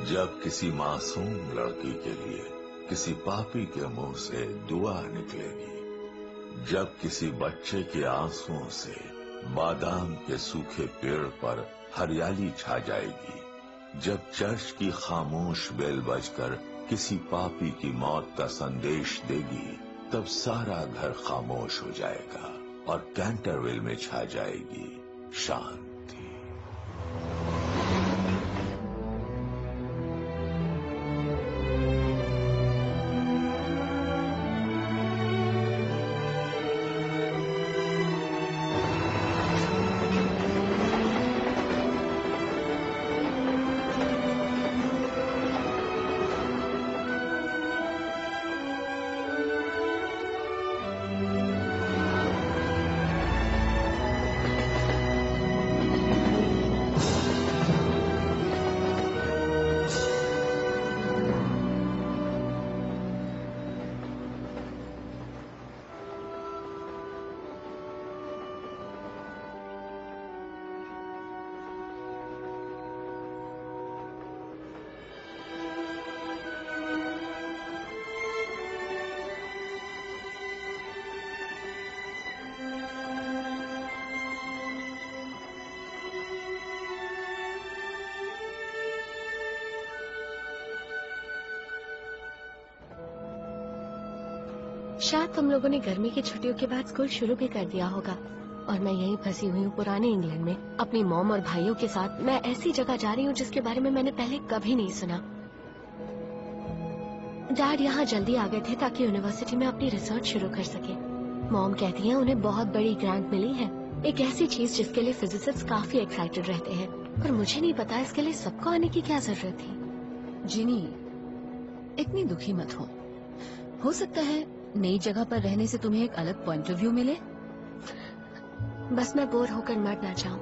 जब किसी मासूम लड़की के लिए किसी पापी के मुंह से दुआ निकलेगी, जब किसी बच्चे के आंसुओं से बादाम के सूखे पेड़ पर हरियाली छा जाएगी, जब चर्च की खामोश बेल बजकर किसी पापी की मौत का संदेश देगी, तब सारा घर खामोश हो जाएगा और कैंटरविल में छा जाएगी शांति। शायद तुम लोगों ने गर्मी की छुट्टियों के बाद स्कूल शुरू भी कर दिया होगा और मैं यहीं फंसी हुई हूँ पुराने इंग्लैंड में अपनी मॉम और भाइयों के साथ। मैं ऐसी जगह जा रही हूँ जिसके बारे में मैंने पहले कभी नहीं सुना। डैड यहाँ जल्दी आ गए थे ताकि यूनिवर्सिटी में अपनी रिसर्च शुरू कर सके। मॉम कहती है उन्हें बहुत बड़ी ग्रांट मिली है, एक ऐसी चीज जिसके लिए फिजिसिस्ट काफी एक्साइटेड रहते हैं, पर मुझे नहीं पता इसके लिए सबको आने की क्या जरूरत थी। जिनी, इतनी दुखी मत हो सकता है नई जगह पर रहने से तुम्हें एक अलग पॉइंट ऑफ व्यू मिले। बस मैं बोर होकर मर ना जाऊं।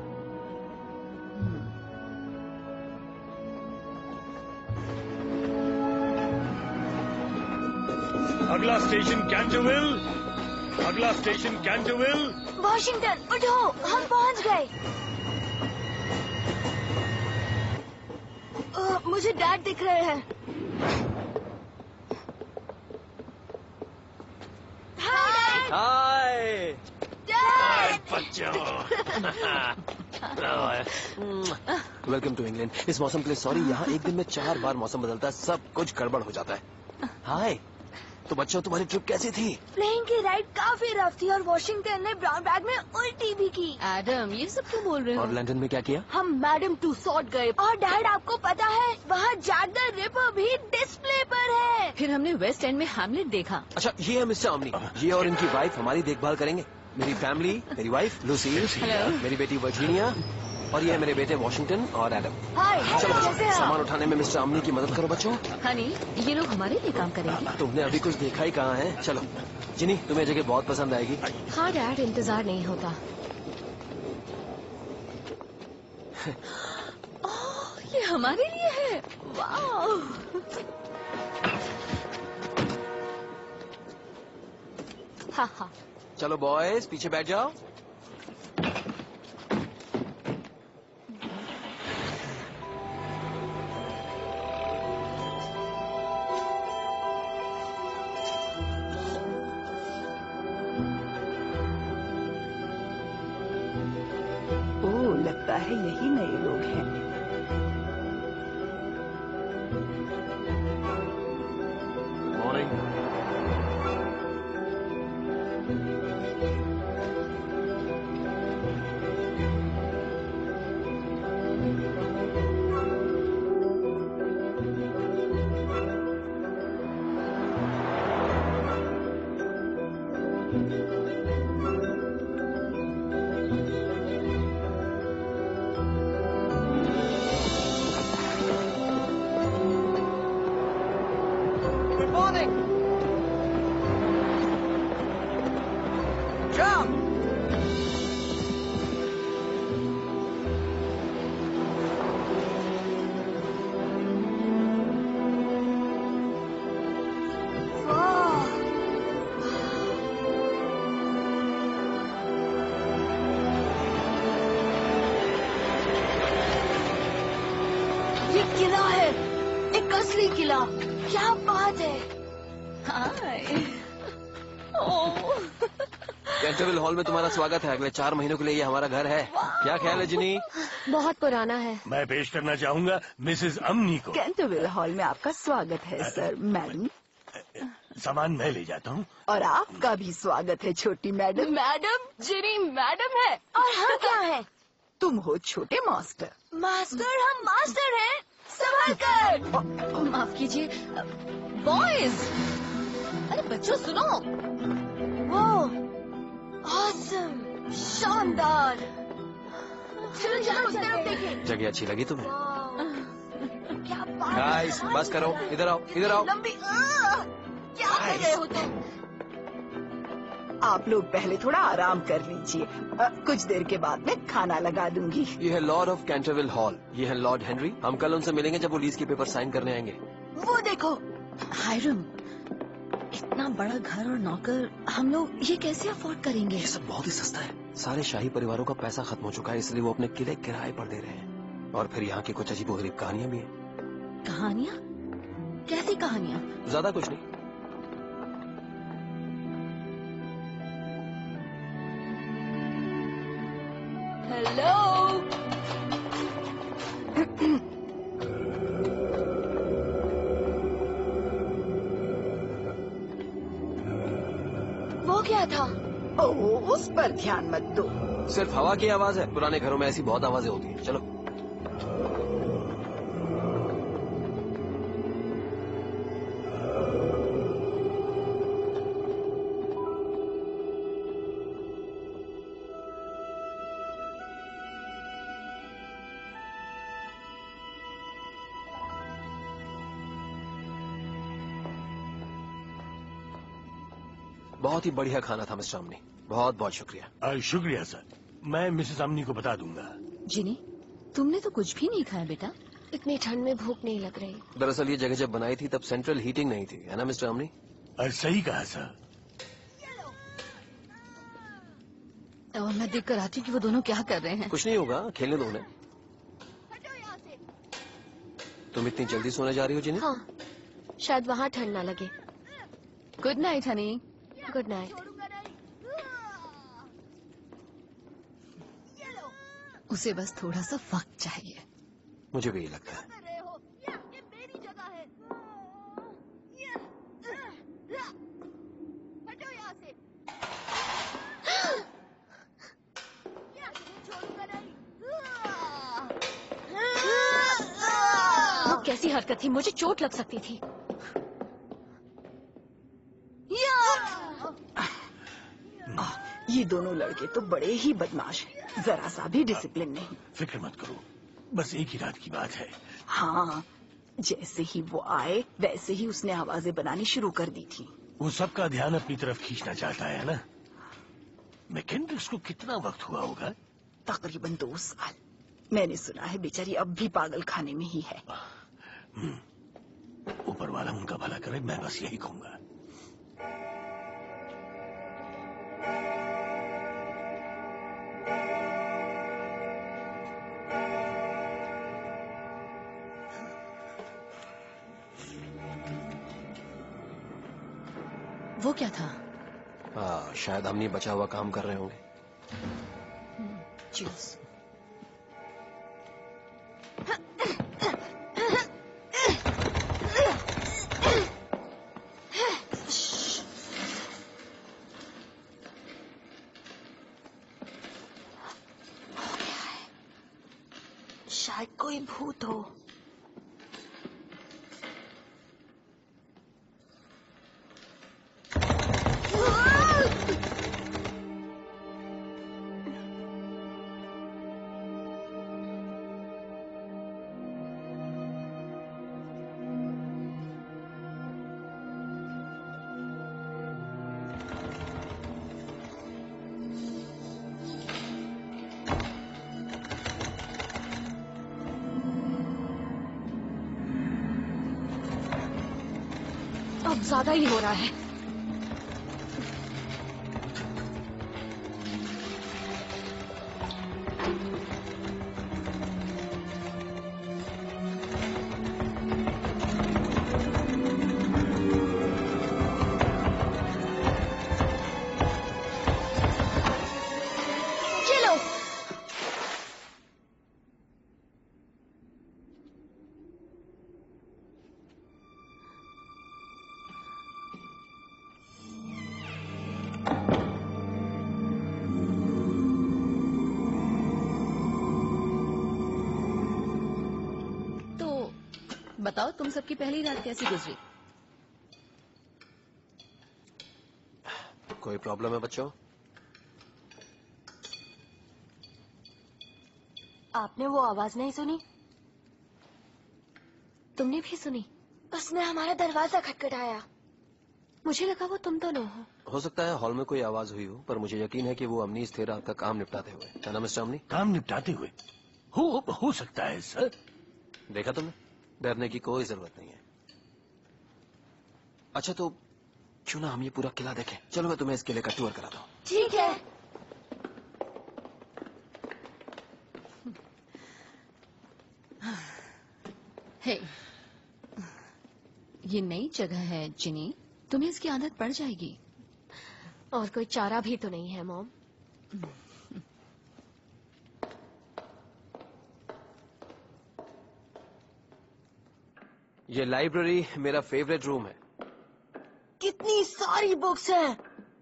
अगला स्टेशन कैंटरविल, अगला स्टेशन कैंटरविल। वॉशिंगटन उठो, हम पहुंच गए। मुझे डैड दिख रहे हैं। हाय बच्चों। Welcome to England. इस मौसम के लिए सॉरी, यहाँ एक दिन में 4 बार मौसम बदलता है, सब कुछ गड़बड़ हो जाता है। हाय, तो बच्चों तुम्हारी ट्रिप कैसी थी? प्लेन की राइड काफी रफ थी और वॉशिंगटन ने ब्राउन बैग में उल्टी भी की। एडम, ये सब क्यों बोल रहे हो? और लंदन में क्या किया? हम मैडम टूसॉट गए और डैड आपको पता है वहाँ जैक द रिपर भी डिस्प्ले पर है। फिर हमने वेस्ट एंड में हैमलेट देखा। अच्छा, ये है मिस्टर आमनी, ये और इनकी वाइफ हमारी देखभाल करेंगे। मेरी फैमिली, मेरी वाइफ लूसी, मेरी बेटी वर्जीनिया और ये है मेरे बेटे वॉशिंगटन और एडम। हाय, चलो कैसे बच्चों, हैं? सामान उठाने में मिस्टर आमनी की मदद करो बच्चों। हनी, ये लोग हमारे लिए काम करेंगे। तुमने अभी कुछ देखा ही कहाँ है। चलो जिनी, तुम्हें जगह बहुत पसंद आएगी। हाँ डैड, इंतजार नहीं होता। ओह, ये हमारे लिए है। वाह। हाँ हाँ। चलो बॉयज, पीछे बैठ जाओ। लगता है यही नए लोग हैं। मॉर्निंग। ये किला है। कसली किला, क्या बात है। हाय। ओह, कैंटरविल हॉल में तुम्हारा स्वागत है। अगले 4 महीनों के लिए ये हमारा घर है। क्या ख्याल है जिनी? बहुत पुराना है। मैं पेश करना चाहूंगा मिसेस अम्नी को। कैंटरविल हॉल में आपका स्वागत है सर, मैडम। सामान मैं ले जाता हूँ। और आपका भी स्वागत है छोटी मैडम। मैडम, जिनी मैडम है और हम क्या है? तुम हो छोटे मास्टर। मास्टर, हम मास्टर हैं। संभल कर। माफ कीजिए बॉयज। अरे बच्चों सुनो। वो ऑसम, शानदार। चलो चलो उस तरफ देखें। जगह अच्छी लगी तुम्हें? क्या बात है। गाइस बस करो, इधर आओ, इधर आओ। लंबी क्या कर रहे हो तुम? आप लोग पहले थोड़ा आराम कर लीजिए, कुछ देर के बाद मैं खाना लगा दूंगी। ये है लॉर्ड ऑफ कैंटरविल हॉल। ये है लॉर्ड हेनरी। हम कल उनसे मिलेंगे जब वो लीज के पेपर साइन करने आएंगे। वो देखो। हायरम, इतना बड़ा घर और नौकर हम लोग ये कैसे अफोर्ड करेंगे? ये सब बहुत ही सस्ता है। सारे शाही परिवारों का पैसा खत्म हो चुका है, इसलिए वो अपने किले किराए पर दे रहे हैं। और फिर यहाँ की कुछ अजीबोगरीब कहानियां भी हैं। कहानियाँ? कैसी कहानियाँ? ज्यादा कुछ नहीं। हेलो। वो क्या था? ओह, उस पर ध्यान मत दो। सिर्फ हवा की आवाज है। पुराने घरों में ऐसी बहुत आवाजें होती हैं। चलो। बहुत ही बढ़िया खाना था मिस्टर अम्नी। बहुत बहुत शुक्रिया। शुक्रिया सर। मैं मिसेस अम्नी को बता दूंगा। जिनी, तुमने तो कुछ भी नहीं खाया बेटा। इतनी ठंड में भूख नहीं लग रही। दरअसल ये जगह जब बनाई थी तब सेंट्रल हीटिंग नहीं थी, है ना मिस्टर अम्नी? सही कहा सर। और मैं देख कर आती हूँ कि वो दोनों क्या कर रहे हैं। कुछ नहीं होगा, खेलने दो उन्हें। तुम इतनी जल्दी सोने जा रही हो जिनी? हाँ, शायद वहाँ ठंड ना लगे। Good night Honey. Good night. उसे बस थोड़ा सा वक्त चाहिए। मुझे भी ये लगता है। वो कैसी हरकत थी? मुझे चोट लग सकती थी। ये दोनों लड़के तो बड़े ही बदमाश हैं, जरा सा भी डिसिप्लिन नहीं। फिक्र मत करो, बस एक ही रात की बात है। हाँ, जैसे ही वो आए वैसे ही उसने आवाजें बनानी शुरू कर दी थी। वो सबका ध्यान अपनी तरफ खींचना चाहता है ना। मैकेंड्रिक्स को कितना वक्त हुआ होगा? तकरीबन 2 साल। मैंने सुना है बेचारी अब भी पागल खाने में ही है। ऊपर वाला उनका भला करे, मैं बस यही कहूंगा। वो क्या था? शायद हमने बचा हुआ काम कर रहे होंगे। चीज़। शायद कोई भूत हो। अब ज्यादा ही हो रहा है। बताओ तुम सबकी पहली रात कैसी गुजरी? कोई प्रॉब्लम है बच्चों? आपने वो आवाज नहीं सुनी? तुमने भी सुनी? उसने हमारा दरवाजा खटखटाया। मुझे लगा वो तुम दोनों हो सकता है हॉल में कोई आवाज हुई हो, पर मुझे यकीन है कि वो अमनीस थे रात का काम निपटाते हुए। है ना मिस्टर अमनी? काम निपटाते हुए हो सकता है सर। देखा तुमने, डरने की कोई जरूरत नहीं है। अच्छा तो क्यों ना हम ये पूरा किला देखें? चलो मैं तुम्हें इस किले का टूर कराता हूँ। ठीक है। हे, ये नई जगह है जिनी, तुम्हें इसकी आदत पड़ जाएगी। और कोई चारा भी तो नहीं है मॉम। ये लाइब्रेरी मेरा फेवरेट रूम है। कितनी सारी बुक्स हैं।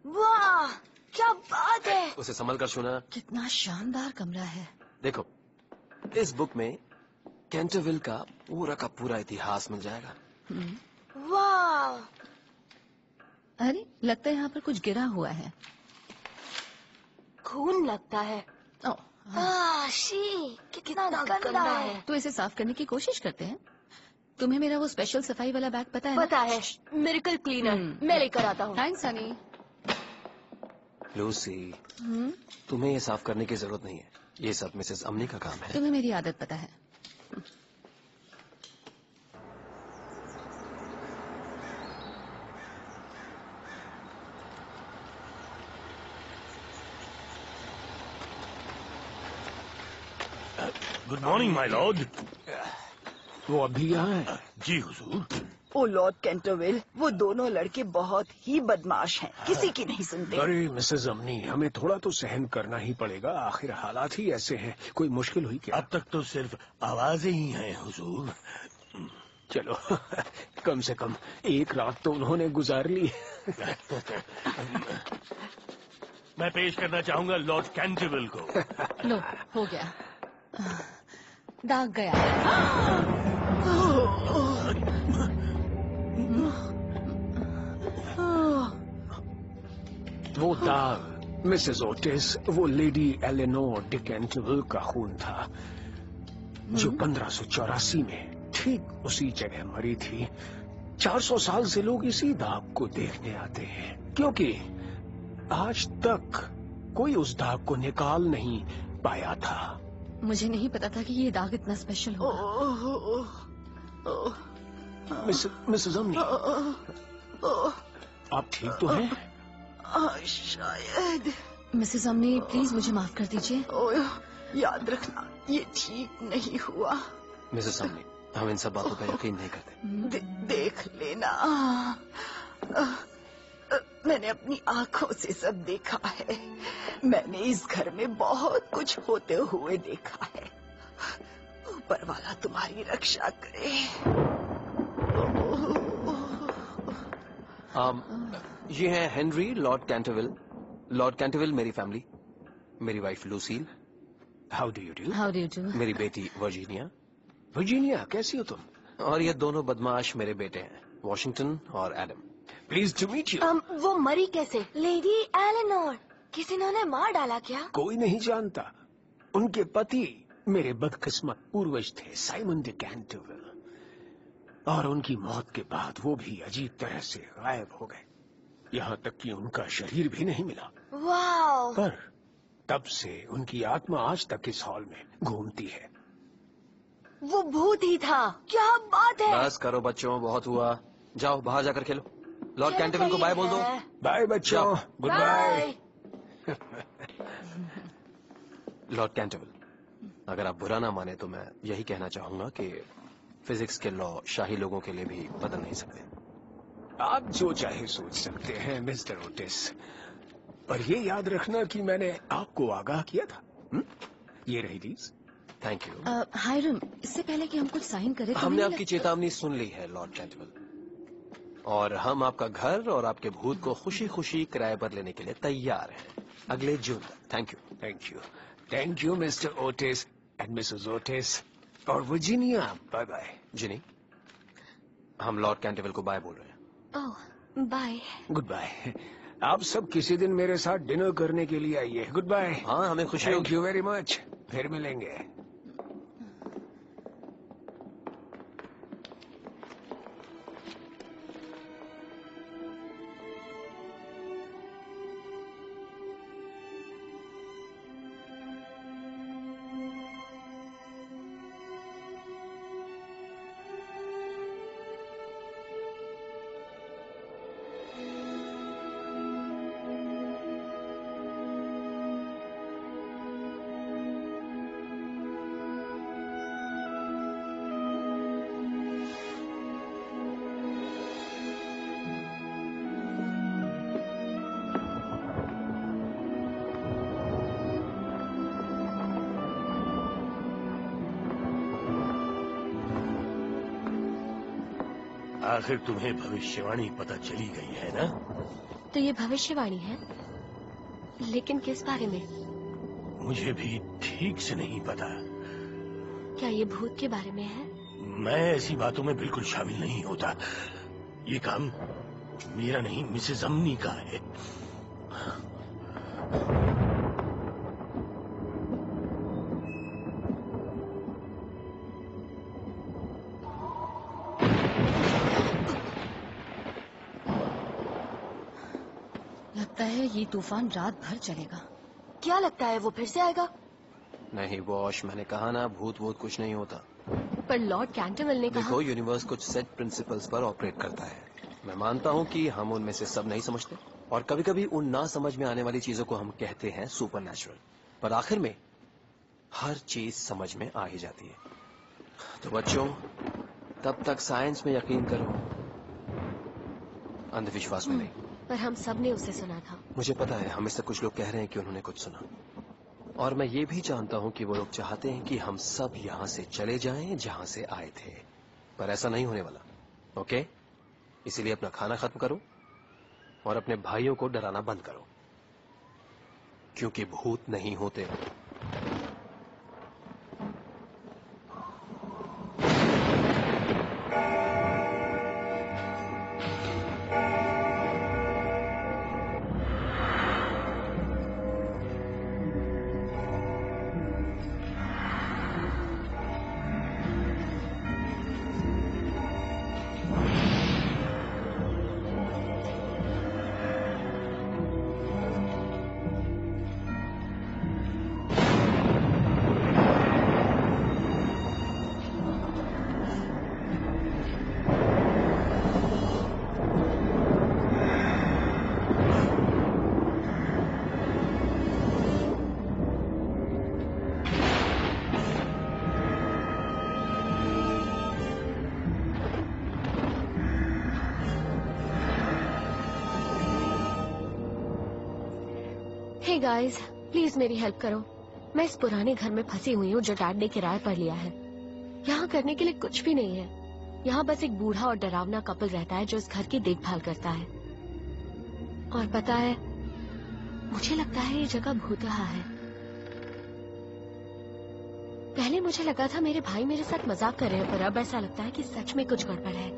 वाह क्या बात है। उसे संभल कर सुना। कितना शानदार कमरा है। देखो इस बुक में कैंटरविल का पूरा इतिहास मिल जाएगा। वाह। अरे लगता है यहाँ पर कुछ गिरा हुआ है। खून लगता है। शी कितना गंदा है। तो इसे साफ करने की कोशिश करते हैं। तुम्हें मेरा वो स्पेशल सफाई वाला बैग पता है? पता है, मिरेकल क्लीनर। मैं लेकर आता हूँ। थैंक्स सनी। लूसी, तुम्हें ये साफ करने की जरूरत नहीं है, ये सब मिसेस अमनी का काम है। तुम्हें मेरी आदत पता है। Good morning my Lord. वो अभी यहाँ है? जी हुजूर। ओ लॉर्ड कैंटरविल, वो दोनों लड़के बहुत ही बदमाश हैं, किसी की नहीं सुनते। अरे मिसेस अमनी, हमें थोड़ा तो सहन करना ही पड़ेगा, आखिर हालात ही ऐसे हैं। कोई मुश्किल हुई क्या? अब तक तो सिर्फ आवाजें ही हैं हुजूर। चलो कम से कम एक रात तो उन्होंने गुजार ली। मैं पेश करना चाहूंगा लॉर्ड कैंटरविल को। लो हो गया, दाग गया। वो दाग मिसेस ओटिस, वो लेडी एलेनोर डी कैंटरविल का खून था, जो 1584 में ठीक उसी जगह मरी थी। 400 साल से लोग इसी दाग को देखने आते हैं, क्योंकि आज तक कोई उस दाग को निकाल नहीं पाया था। मुझे नहीं पता था कि ये दाग इतना स्पेशल होगा। मिसेस अमनी, आप ठीक तो हैं? शायद। मिसेस अमनी प्लीज मुझे माफ कर दीजिए। याद रखना ये ठीक नहीं हुआ। मिसेस अमनी, हम इन सब बातों पर यकीन नहीं करते। देख लेना, मैंने अपनी आंखों से सब देखा है। मैंने इस घर में बहुत कुछ होते हुए देखा है। ऊपर वाला तुम्हारी रक्षा करे। ये है Henry Lord Canterville. Lord Canterville मेरी फैमिली, मेरी wife Lucille. How do you do? How do you do? मेरी बेटी वर्जीनिया। वर्जीनिया, कैसी हो तुम? और ये दोनों बदमाश मेरे बेटे हैं, वॉशिंगटन और Adam. Please to meet you. वो मरी कैसे? लेडी एलेनोर, किसी ने उन्हें मार डाला क्या? कोई नहीं जानता। उनके पति मेरे बदकिस्मत पूर्वज थे, साइमन डी कैंटरविल, और उनकी मौत के बाद वो भी अजीब तरह से गायब हो गए। यहाँ तक कि उनका शरीर भी नहीं मिला। वाओ। पर तब से उनकी आत्मा आज तक इस हॉल में घूमती है। वो भूत ही था। क्या बात है। बस करो बच्चों, बहुत हुआ। जाओ बाहर जाकर खेलो। लॉर्ड कैंटरविल को बाय बोल दो। बाय बच्चों, गुड बाय। लॉर्ड कैंटरविल, अगर आप बुरा ना माने तो मैं यही कहना चाहूंगा कि फिजिक्स के लॉ शाही लोगों के लिए भी बदल नहीं सकते। आप जो चाहे सोच सकते हैं मिस्टर ओटिस, पर ये याद रखना कि मैंने आपको आगाह किया था। ये रही लीज। Thank you. हायरम, इससे पहले कि हम कुछ साइन करें तो हमने हमें आपकी चेतावनी सुन ली है लॉर्ड कैंटरविल, और हम आपका घर और आपके भूत को खुशी खुशी किराए पर लेने के लिए तैयार हैं अगले जून तक। Thank you. Thank you, thank you mister Otis and missus Otis, और वर्जीनिया, बाय बाय। जिनी, हम लॉर्ड कैंटेबल को बाय बोल रहे हैं। Oh bye. Goodbye. आप सब किसी दिन मेरे साथ डिनर करने के लिए आइए। Goodbye. हाँ, हमें खुशी थैंक होगी। You very much. फिर मिलेंगे। आखिर तुम्हें भविष्यवाणी पता चली गई है ना? तो ये भविष्यवाणी है, लेकिन किस बारे में? मुझे भी ठीक से नहीं पता। क्या ये भूत के बारे में है? मैं ऐसी बातों में बिल्कुल शामिल नहीं होता। ये काम मेरा नहीं, मिसेस अम्नी का है। लगता है ये तूफान रात भर चलेगा। क्या लगता है वो फिर से आएगा? नहीं वॉश, मैंने कहा ना, भूत वूत कुछ नहीं होता। पर लॉर्ड कैंटरविल ने कहा। देखो, यूनिवर्स कुछ सेट प्रिंसिपल्स पर ऑपरेट करता है। मैं मानता हूँ कि हम उनमें से सब नहीं समझते, और कभी कभी उन ना समझ में आने वाली चीजों को हम कहते हैं सुपरनैचुरल, पर आखिर में हर चीज समझ में आ ही जाती है। तो बच्चों, तब तक साइंस में यकीन करो, अंधविश्वास में नहीं। पर हम सब ने उसे सुना था। मुझे पता है, हमें से कुछ लोग कह रहे हैं कि उन्होंने कुछ सुना, और मैं ये भी जानता हूँ कि वो लोग चाहते हैं कि हम सब यहाँ से चले जाएं जहां से आए थे, पर ऐसा नहीं होने वाला। ओके? इसीलिए अपना खाना खत्म करो और अपने भाइयों को डराना बंद करो, क्योंकि भूत नहीं होते। हे गाइस, प्लीज मेरी हेल्प करो। मैं इस पुराने घर में फंसी हुई हूँ जो डैड ने किराए पर लिया है। यहाँ करने के लिए कुछ भी नहीं है। यहाँ बस एक बूढ़ा और डरावना कपल रहता है जो इस घर की देखभाल करता है। और पता है, मुझे लगता है ये जगह भूतहा है। पहले मुझे लगा था मेरे भाई मेरे साथ मजाक कर रहे हैं, पर अब ऐसा लगता है कि सच में कुछ गड़बड़ है।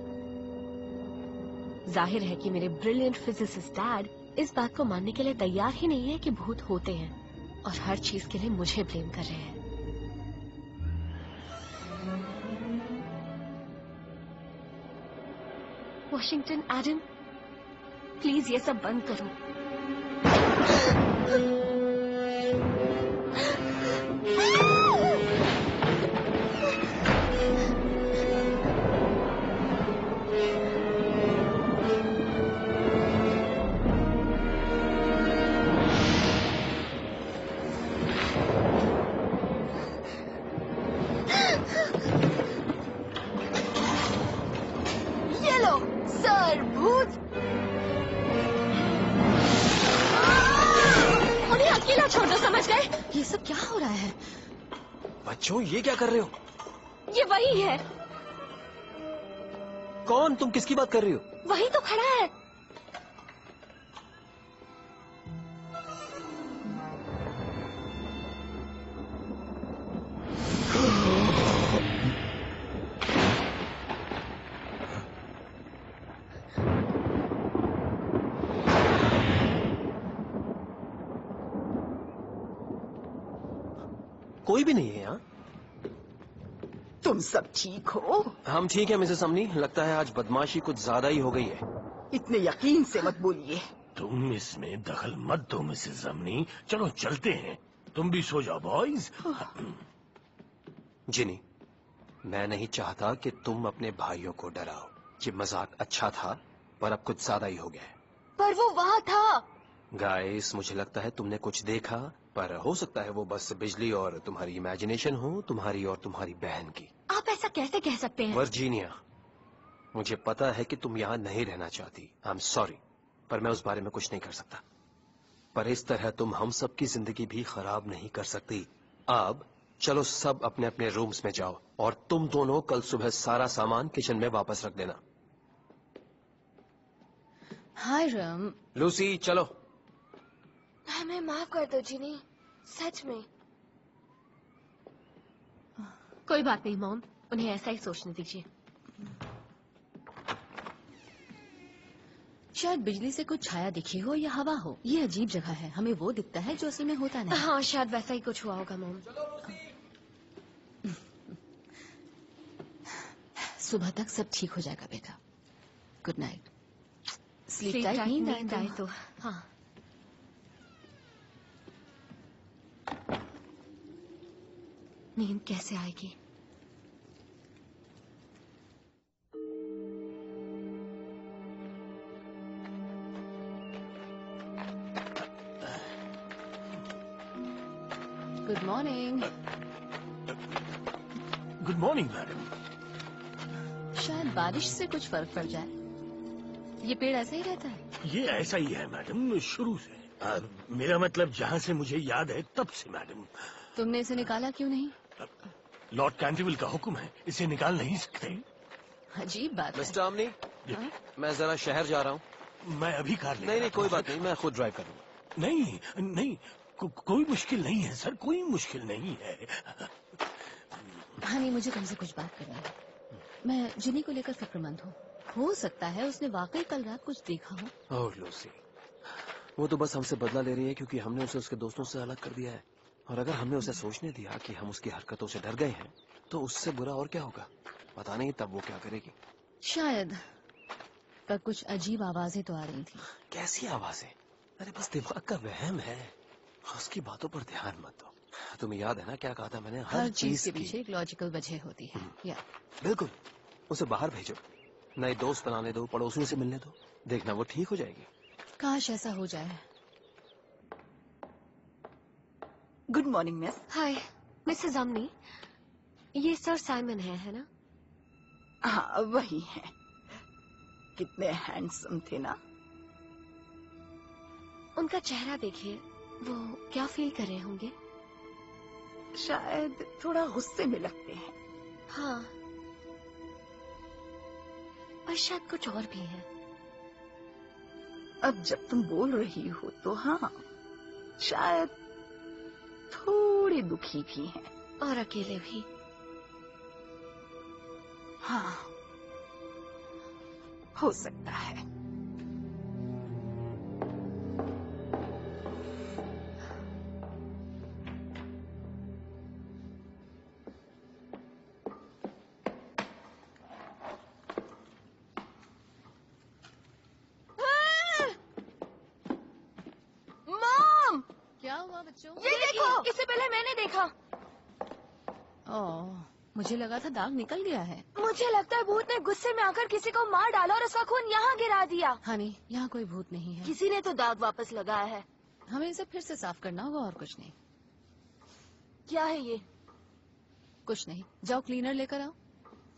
जाहिर है कि मेरे ब्रिलियंट फिजिसिस्ट डैड इस बात को मानने के लिए तैयार ही नहीं है कि भूत होते हैं, और हर चीज के लिए मुझे ब्लेम कर रहे हैं। वॉशिंगटन, एडम, प्लीज ये सब बंद करो। ये सब क्या हो रहा है? बच्चों, ये क्या कर रहे हो? ये वही है। कौन? तुम किसकी बात कर रही हो? वही तो खड़ा है। कोई भी नहीं है यहाँ। तुम सब ठीक हो? हम ठीक है मिसेस अमनी। लगता है आज बदमाशी कुछ ज्यादा ही हो गई है। इतने यकीन से मत बोलिए। तुम इसमें दखल मत दो मिसेस अमनी। चलो चलते हैं, तुम भी सो जाओ बॉयज। जिनी, मैं नहीं चाहता कि तुम अपने भाइयों को डराओ। ये मजाक अच्छा था पर अब कुछ ज्यादा ही हो गया है। पर वो वहाँ था। गाइस, मुझे लगता है तुमने कुछ देखा, पर हो सकता है वो बस बिजली और तुम्हारी इमेजिनेशन हो, तुम्हारी और तुम्हारी बहन की। आप ऐसा कैसे कह सकते हैं? वर्जीनिया, मुझे पता है कि तुम यहाँ नहीं रहना चाहती। आई एम सॉरी, पर मैं उस बारे में कुछ नहीं कर सकता। पर इस तरह तुम हम सब की जिंदगी भी खराब नहीं कर सकती। अब चलो सब अपने अपने रूम्स में जाओ और तुम दोनों कल सुबह सारा सामान किचन में वापस रख देना। हायरम, लूसी चलो। हमें माफ कर दो जिनी, सच में। कोई बात नहीं मॉम, उन्हें ऐसा ही सोचने दीजिए। शायद बिजली से कुछ छाया दिखी हो या हवा हो। ये अजीब जगह है, हमें वो दिखता है जो असल में होता नहीं। हाँ, शायद वैसा ही कुछ हुआ होगा मॉम। सुबह तक सब ठीक हो जाएगा बेटा। Good night. स्लीप टाइट, नींद आए तो। हाँ। नींद कैसे आएगी? Good morning. Good morning madam. शायद बारिश से कुछ फर्क पड़ जाए। ये पेड़ ऐसा ही रहता है? ये ऐसा ही है मैडम, शुरू से। मेरा मतलब जहाँ से मुझे याद है तब से मैडम। तुमने इसे निकाला क्यों नहीं? लॉर्ड कैंटरविल का हुक्म है, इसे निकाल नहीं सकते। अजीब बात है। मिस्टर अमनी, हाँ? मैं जरा शहर जा रहा हूँ। मैं अभी कार ले नहीं, कोई बात नहीं, मैं खुद ड्राइव करूँगा। नहीं नहीं, कोई मुश्किल नहीं है सर, कोई मुश्किल नहीं है। हनी, मुझे तुमसे कुछ बात करनी है। मैं जिनी को लेकर फिक्रमंद हूँ। हो सकता है उसने वाकई कल रात कुछ देखा हो। ओह लूसी, वो तो बस हमसे बदला ले रही है क्योंकि हमने उसे उसके दोस्तों से अलग कर दिया है। और अगर हमने उसे सोचने दिया कि हम उसकी हरकतों से डर गए हैं तो उससे बुरा और क्या होगा। पता नहीं तब वो क्या करेगी। शायद। पर कुछ अजीब आवाजें तो आ रही थी। कैसी आवाजें? अरे बस दिमाग का वहम है, उसकी बातों पर ध्यान मत दो। तुम्हें याद है ना क्या कहा था मैंने? हर चीज के पीछे एक लॉजिकल वजह होती है। या बिल्कुल। उसे बाहर भेजो, नए दोस्त बनाने दो, पड़ोसियों से मिलने दो, देखना वो ठीक हो जाएगी। काश ऐसा हो जाए। Good morning miss. Hi Mrs Umney, ये सर साइमन है ना? हाँ वही है। कितने हैंडसम थे ना। उनका चेहरा देखिए, वो क्या फील कर रहे होंगे? शायद थोड़ा गुस्से में लगते हैं। हाँ, पर शायद कुछ और भी है। अब जब तुम बोल रही हो तो हाँ, शायद थोड़े दुखी भी हैं। और अकेले भी। हाँ, हो सकता है। मॉम! क्या हुआ बच्चों? ये देखो, इससे पहले मैंने देखा। ओह, मुझे लगा था दाग निकल गया है। मुझे लगता है भूत ने गुस्से में आकर किसी को मार डाला और उसका खून यहाँ गिरा दिया। हनी, यहाँ कोई भूत नहीं है। किसी ने तो दाग वापस लगाया है। हमें इसे फिर से साफ करना होगा और कुछ नहीं। क्या है ये? कुछ नहीं, जाओ क्लीनर लेकर आओ।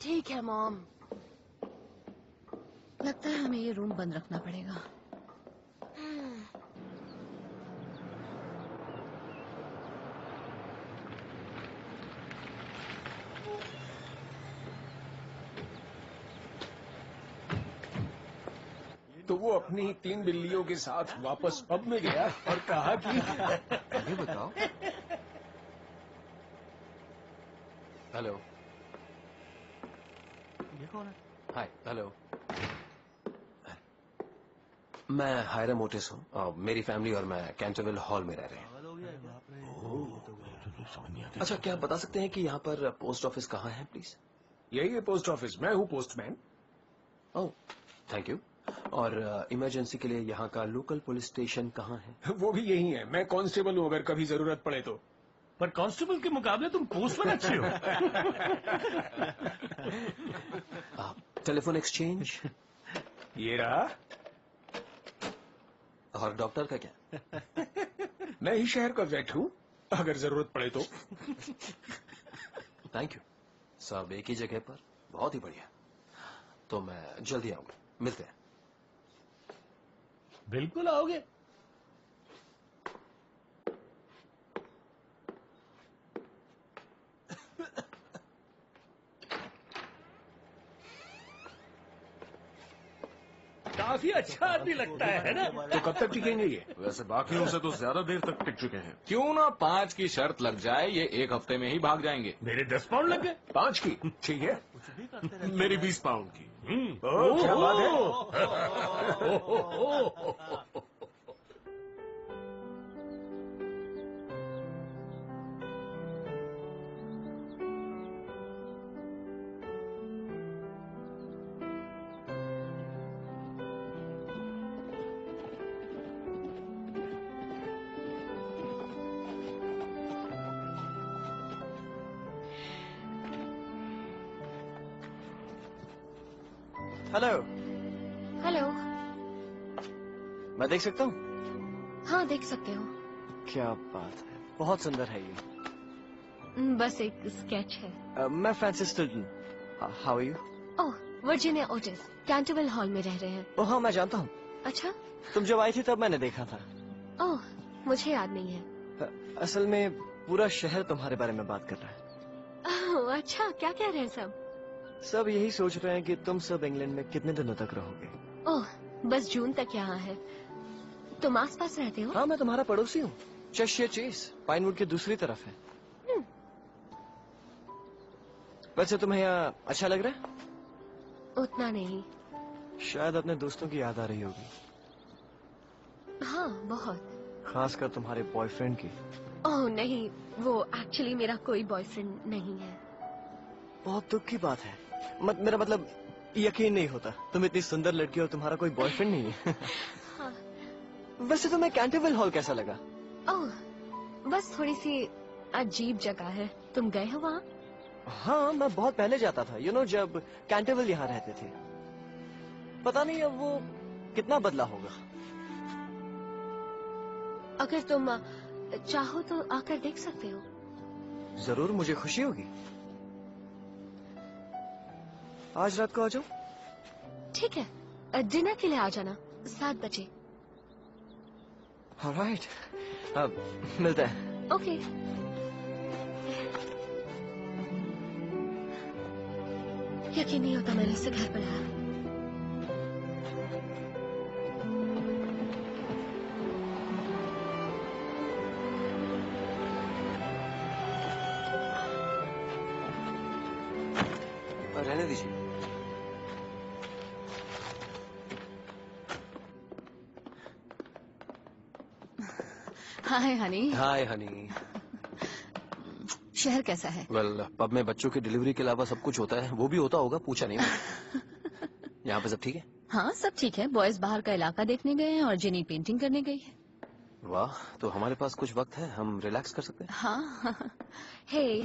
ठीक है मॉम। लगता है हमें ये रूम बंद रखना पड़ेगा। तो वो अपनी 3 बिल्लियों के साथ वापस पब में गया और कहा कि ये बताओ। हेलो। ये कौन है? हाय। हेलो। मैं हायरम ओटिस हूँ और मेरी फैमिली और मैं कैंटरविल हॉल में रह रहे हैं। समझ नहीं आती। अच्छा, क्या आप बता सकते हैं कि यहाँ पर पोस्ट ऑफिस कहाँ है प्लीज? यही है पोस्ट ऑफिस, मैं हूँ पोस्टमैन। Oh, thank you. और इमरजेंसी के लिए यहाँ का लोकल पुलिस स्टेशन कहाँ है? वो भी यही है, मैं कांस्टेबल हूँ अगर कभी जरूरत पड़े तो। पर कांस्टेबल के मुकाबले तुम पोस्टमैन अच्छे हो। टेलीफोन एक्सचेंज ये रहा। और डॉक्टर का क्या? मैं ही शहर का वेट हूँ, अगर जरूरत पड़े तो। Thank you. सब एक ही जगह पर, बहुत ही बढ़िया। तो मैं जल्दी आऊंगा, मिलते हैं। बिल्कुल आओगे। काफी अच्छा आदमी लगता है ना? तो कब तक टिकेंगे ये? वैसे बाकियों से तो ज्यादा देर तक टिक चुके हैं। क्यों ना 5 की शर्त लग जाए, ये 1 हफ्ते में ही भाग जाएंगे। मेरे 10 पाउंड लग गए। 5 की? ठीक है। मेरी 20 पाउंड की। ओह, क्या बात है। हेलो। हेलो। मैं देख सकता हूँ? हाँ, देख सकते हो। क्या बात है, बहुत सुंदर है ये। बस एक स्केच है। मैं Francis Tilton. How are you? Oh, Virginia Otis, Canterville Hall में रह रहे हैं। ओह हाँ, मैं जानता हूँ। अच्छा। तुम जब आई थी तब मैंने देखा था। ओह, मुझे याद नहीं है। असल में पूरा शहर तुम्हारे बारे में बात कर रहा है। ओह, अच्छा, क्या कह रहे हैं सब? सब यही सोच रहे हैं कि तुम सब इंग्लैंड में कितने दिनों तक रहोगे। ओह, बस जून तक यहाँ है। तुम आस पास रहते हो? हाँ, मैं तुम्हारा पड़ोसी हूँ। चेस्टियर चेस पाइनवुड की दूसरी तरफ है। वैसे तुम्हें यहाँ अच्छा लग रहा है? उतना नहीं। शायद अपने दोस्तों की याद आ रही होगी। हाँ, बहुत। खासकर तुम्हारे बॉयफ्रेंड की। ओह नहीं, वो एक्चुअली मेरा कोई बॉयफ्रेंड नहीं है। बहुत दुख की बात है। मेरा मतलब यकीन नहीं होता, तुम इतनी सुंदर लड़की हो, तुम्हारा कोई बॉयफ्रेंड नहीं है। हाँ। वैसे तुम्हें कैंटरविल हॉल कैसा लगा? ओह, बस थोड़ी सी अजीब जगह है। तुम गए हो वहाँ? हाँ, मैं बहुत पहले जाता था, जब कैंटरविल यहाँ रहते थे। पता नहीं अब वो कितना बदला होगा। अगर तुम चाहो तो आकर देख सकते हो। जरूर, मुझे खुशी होगी। आज रात को आ जाओ। ठीक है, डिनर के लिए आ जाना 7 बजे। ऑलराइट, अब मिलते हैं। ओके। यकीन नहीं होता मैंने इसे घर बुलाया। रहने दीजिए। हाय हनी। हाय हनी। शहर कैसा है? वेल, पब में बच्चों की डिलीवरी के अलावा सब कुछ होता है। वो भी होता होगा, पूछा नहीं मैंने। यहाँ पे सब ठीक है? हाँ, सब ठीक है। बॉयज बाहर का इलाका देखने गए हैं और जेनी पेंटिंग करने गई है। वाह, तो हमारे पास कुछ वक्त है, हम रिलैक्स कर सकते हैं। हाँ। हे,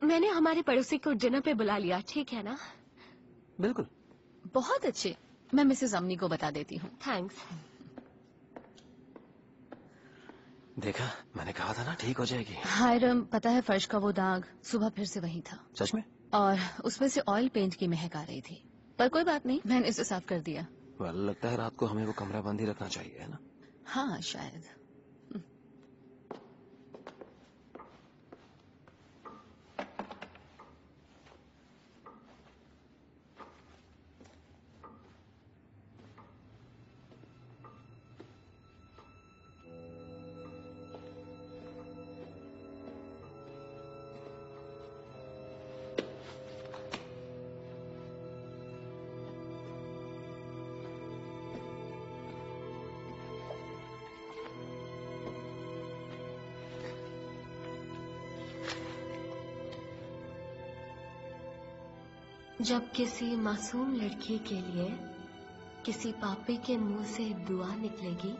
मैंने हमारे पड़ोसी को डिनर पे बुला लिया, ठीक है ना? बिल्कुल। बहुत अच्छे। मैं मिसेस अम्नी को बता देती हूँ। थैंक्स। देखा, मैंने कहा था ना, ठीक हो जाएगी। हायरम, पता है फर्श का वो दाग सुबह फिर से वही था। सच में? और उसमें से ऑयल पेंट की महक आ रही थी। पर कोई बात नहीं, मैंने इसे साफ कर दिया। वेल, लगता है रात को हमें वो कमरा बंद ही रखना चाहिए, है ना? हाँ, शायद। जब किसी मासूम लड़की के लिए किसी पापी के मुंह से दुआ निकलेगी,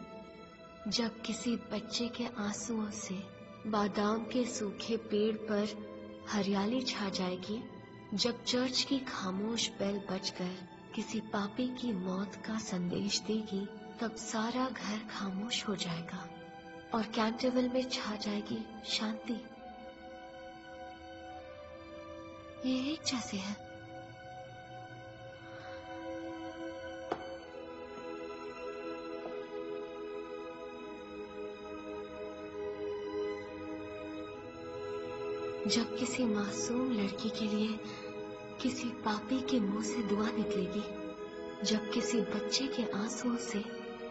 जब किसी बच्चे के आंसुओं से बादाम के सूखे पेड़ पर हरियाली छा जाएगी, जब चर्च की खामोश बेल बजकर किसी पापी की मौत का संदेश देगी, तब सारा घर खामोश हो जाएगा और कैंटरविल में छा जाएगी शांति। ये एक जैसे है। जब किसी मासूम लड़की के लिए किसी पापी के मुंह से दुआ निकलेगी, जब किसी बच्चे के आंसुओं से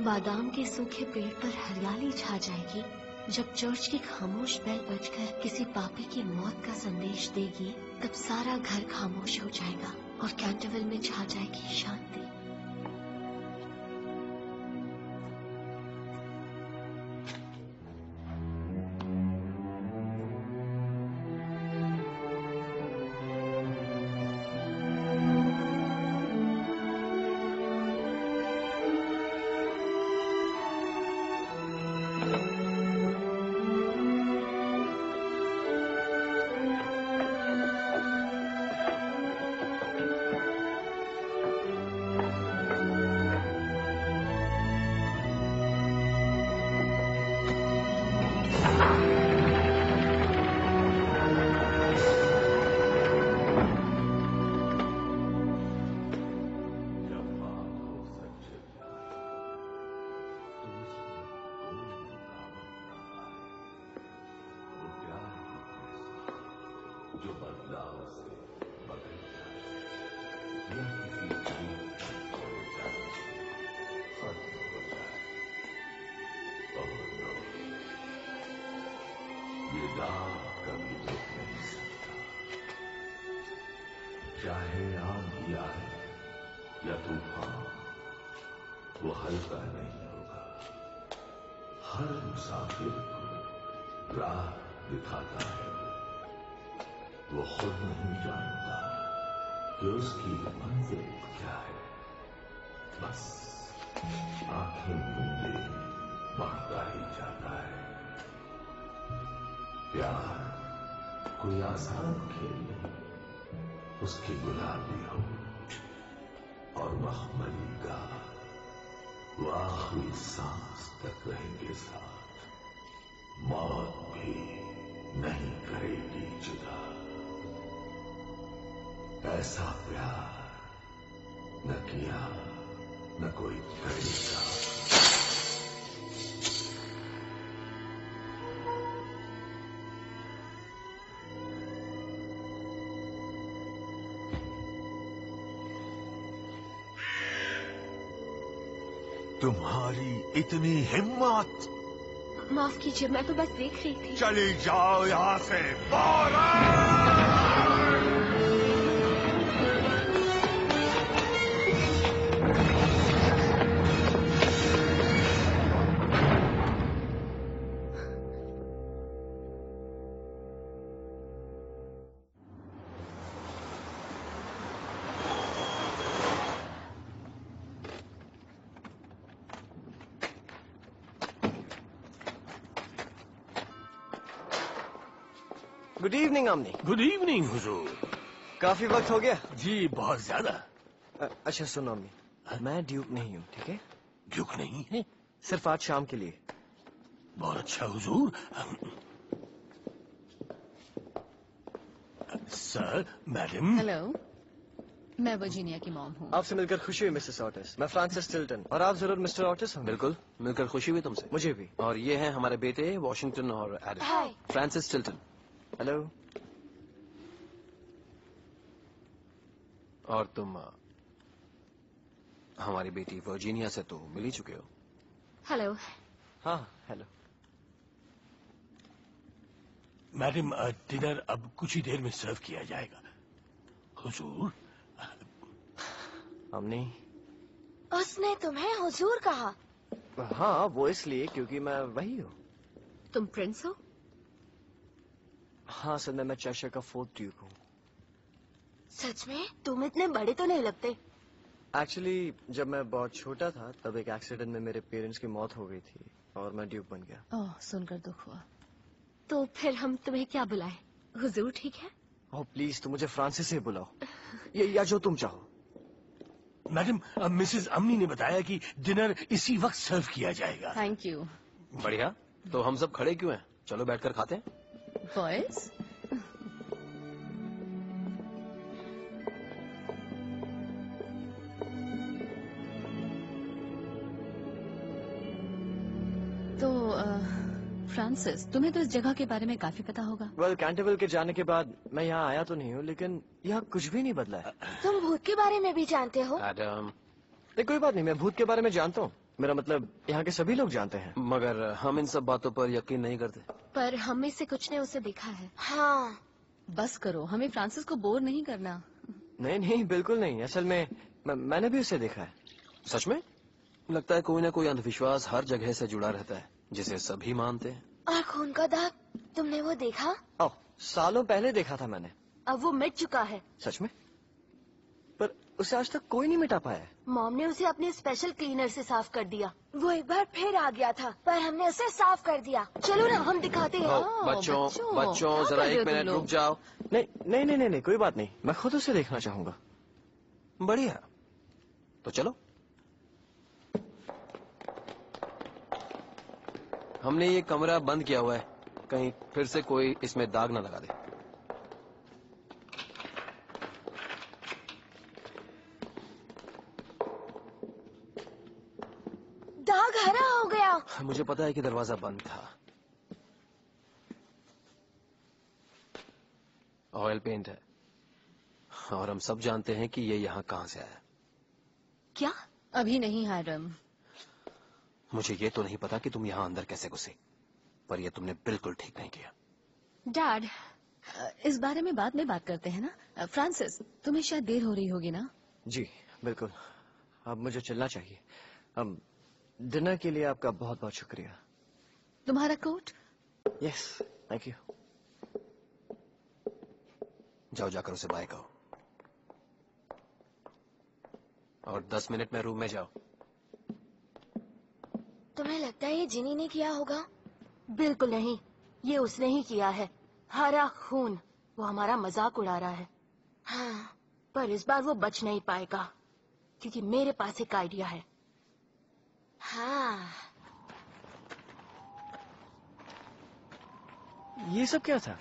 बादाम के सूखे पेड़ पर हरियाली छा जाएगी, जब चर्च की खामोश बेल बजकर किसी पापी की मौत का संदेश देगी, तब सारा घर खामोश हो जाएगा और कैंटरविल में छा जाएगी शांति। जो बदलाव से बदल जाए, या किसी चीज खो जाए, खत्म हो जाए, और ये दाग कभी रुक नहीं सकता। चाहे आंधी आए या तूफान, वो हल्का नहीं होगा। हर मुसाफिर को राह दिखाता है, वो खुद नहीं जानता कि उसकी मंजिल क्या है। बस आंखें मूंदे बढ़ता ही जाता है। प्यार कोई आसान खेल नहीं, उसकी गुलाबी हो और मखमली का वो आखिरी सांस तक रहेंगे साथ। मौत भी नहीं करेगी जुदा। ऐसा प्यार न किया न कोई करेगा। तुम्हारी इतनी हिम्मत! माफ कीजिए, मैं तो बस देख रही थी। चली जाओ यहाँ से, फौरन! Good evening Umney. Good evening हुजूर। काफी वक्त हो गया। जी बहुत ज्यादा। अच्छा सुनो आमनी, मैं ड्यूक नहीं हूँ, ठीक है? ड्यूक नहीं है? सिर्फ आज शाम के लिए। बहुत अच्छा हुजूर। Sir, madam. हेलो, मैं वर्जीनिया की मॉम हूँ। आपसे मिलकर खुशी हुई मिसेस ऑटिस। मैं फ्रांसिस टिल्टन। और आप जरूर मिस्टर ऑटिस होंगे। बिल्कुल, मिलकर खुशी हुई तुमसे। मुझे भी। और ये हैं हमारे बेटे वॉशिंगटन और एडिस। फ्रांसिस टिल्टन। हेलो। और तुम हमारी बेटी वर्जीनिया से तो मिल ही चुके हो। हेलो। हाँ हेलो। मैडम, डिनर अब कुछ ही देर में सर्व किया जाएगा। हुजूर। हमने उसने तुम्हें हुजूर कहा? हाँ, वो इसलिए क्योंकि मैं वही हूँ। तुम प्रिंस हो? हाँ, असल में मैं चेशर का 4th ड्यूक हूँ। सच में तुम इतने बड़े तो नहीं लगते। एक्चुअली जब मैं बहुत छोटा था तब एक एक्सीडेंट में मेरे पेरेंट्स की मौत हो गई थी और मैं ड्यूक बन गया। ओह, सुनकर दुख हुआ। तो फिर हम तुम्हें क्या बुलाएं? हुजूर ठीक है? ओह प्लीज, तुम मुझे फ्रांसिस से बुलाओ या जो तुम चाहो। मैडम, मिसेस अम्मी ने बताया कि डिनर इसी वक्त सर्व किया जाएगा। Thank you. बढ़िया, तो हम सब खड़े क्यों हैं? चलो बैठकर खाते हैं। बॉयज, तो फ्रांसिस, तुम्हें तो इस जगह के बारे में काफी पता होगा। वेल, कैंटरविल के जाने के बाद मैं यहाँ आया तो नहीं हूँ, लेकिन यहाँ कुछ भी नहीं बदला है। तुम भूत के बारे में भी जानते हो? एडम, नहीं कोई बात नहीं, मैं भूत के बारे में जानता हूँ। मेरा मतलब यहाँ के सभी लोग जानते हैं। मगर हम इन सब बातों पर यकीन नहीं करते। पर हम में से कुछ ने उसे देखा है। हाँ, बस करो, हमें फ्रांसिस को बोर नहीं करना। नहीं नहीं, बिल्कुल नहीं। असल में मैंने भी उसे देखा है। सच में? लगता है कोई ना कोई अंधविश्वास हर जगह से जुड़ा रहता है जिसे सभी मानते हैं। और खून का दाग, तुमने वो देखा? ओह, सालों पहले देखा था मैंने। अब वो मिट चुका है। सच में? पर उसे आज तक कोई नहीं मिटा पाया है। मॉम ने उसे अपने स्पेशल क्लीनर से साफ कर दिया। वो एक बार फिर आ गया था, पर हमने उसे साफ कर दिया। चलो ना, हम दिखाते हैं। बच्चों जरा एक मिनट रुक जाओ। नहीं नहीं नहीं नहीं, कोई बात नहीं, मैं खुद उसे देखना चाहूंगा। बढ़िया, तो चलो। हमने ये कमरा बंद किया हुआ है, कहीं फिर से कोई इसमें दाग ना लगा दे। दाग हरा हो गया। मुझे पता है कि दरवाजा बंद था। ऑयल पेंट है और हम सब जानते हैं कि ये यहाँ कहाँ से आया। क्या? अभी नहीं हैरम। मुझे ये तो नहीं पता कि तुम यहाँ अंदर कैसे घुसे, पर ये तुमने बिल्कुल ठीक नहीं किया। डैड, इस बारे में बाद में बात करते हैं ना। फ्रांसिस, तुम्हें शायद देर हो रही होगी ना? जी बिल्कुल, अब मुझे चलना चाहिए। अब डिनर के लिए आपका बहुत बहुत शुक्रिया। तुम्हारा कोट? Yes, thank you. जाओ, जाकर उसे बाय कहो और 10 मिनट में रूम में जाओ। तुम्हें लगता है ये जिनी ने किया होगा? बिल्कुल नहीं, ये उसने ही किया है। हरा खून। वो हमारा मजाक उड़ा रहा है। हाँ, पर इस बार वो बच नहीं पाएगा, क्योंकि मेरे पास एक आइडिया है। हाँ। ये सब क्या था?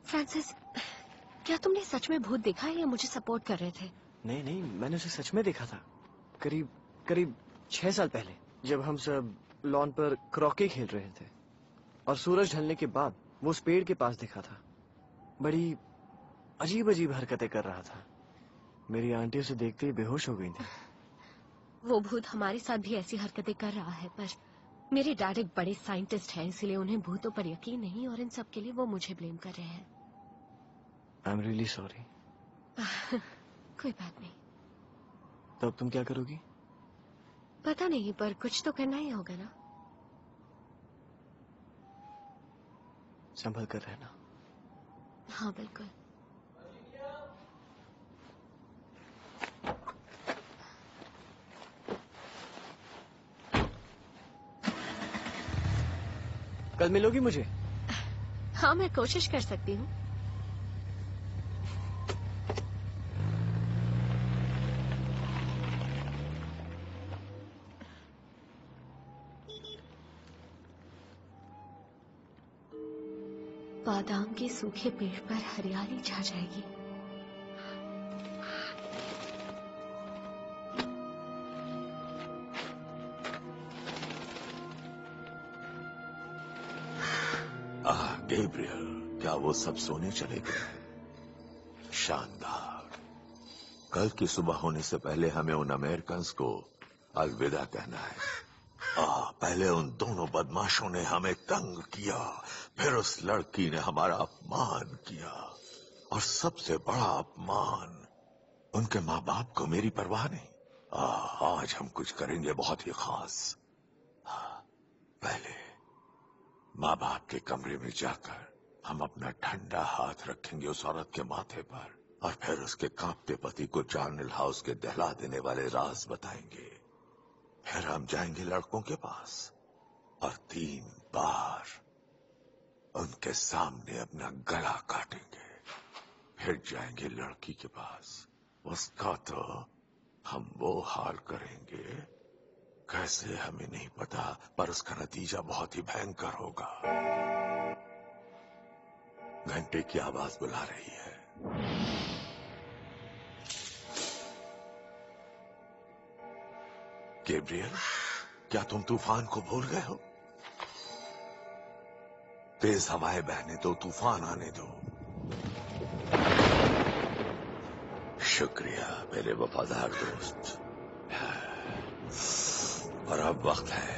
फ्रांसिस, क्या तुमने सच में भूत देखा है या मुझे सपोर्ट कर रहे थे? नहीं नहीं, मैंने उसे सच में देखा था। करीब 6 साल पहले, जब हम सब लॉन पर क्रॉके खेल रहे थे और सूरज ढलने के बाद वो उस पेड़ के पास दिखा था। बड़ी अजीब अजीब हरकतें कर रहा था। मेरी आंटी उसे देखते ही बेहोश हो गई थी। वो भूत हमारे साथ भी ऐसी हरकतें कर रहा है, पर मेरे डैड एक बड़े साइंटिस्ट हैं, इसलिए उन्हें भूतों पर यकीन नहीं, और इन सब के लिए वो मुझे ब्लेम कर रहे हैं। I am really sorry. कोई बात नहीं। तो अब तुम क्या करोगी? पता नहीं, पर कुछ तो करना ही होगा ना। संभल कर रहना। हाँ बिल्कुल। कल मिलोगी मुझे? हाँ, मैं कोशिश कर सकती हूँ। बादाम के सूखे पेड़ पर हरियाली छा जाएगी। गैब्रियल, क्या वो सब सोने चले गए? शानदार। कल की सुबह होने से पहले हमें उन अमेरिकन्स को अलविदा कहना है। पहले उन दोनों बदमाशों ने हमें तंग किया, फिर उस लड़की ने हमारा अपमान किया, और सबसे बड़ा अपमान, उनके माँ बाप को मेरी परवाह नहीं। आज हम कुछ करेंगे बहुत ही खास। पहले माँ बाप के कमरे में जाकर हम अपना ठंडा हाथ रखेंगे उस औरत के माथे पर, और फिर उसके कांपते पति को चार्नल हाउस के दहला देने वाले राज बताएंगे। फिर हम जाएंगे लड़कों के पास और 3 बार उनके सामने अपना गला काटेंगे। फिर जाएंगे लड़की के पास, उसका तो हम वो हाल करेंगे कैसे हमें नहीं पता, पर उसका नतीजा बहुत ही भयंकर होगा। घंटे की आवाज बुला रही है। गैब्रियल, क्या तुम तूफान को भूल गए हो? तेज हवाएं बहने दो, तूफान आने दो। शुक्रिया मेरे वफादार दोस्त। और अब वक्त है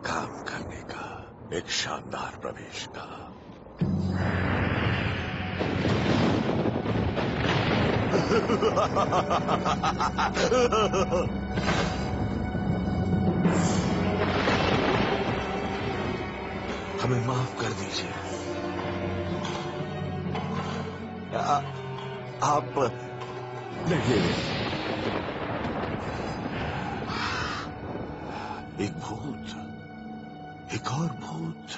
काम करने का, एक शानदार प्रवेश का। हमें माफ कर दीजिए। आप नहीं, एक भूत, एक और भूत।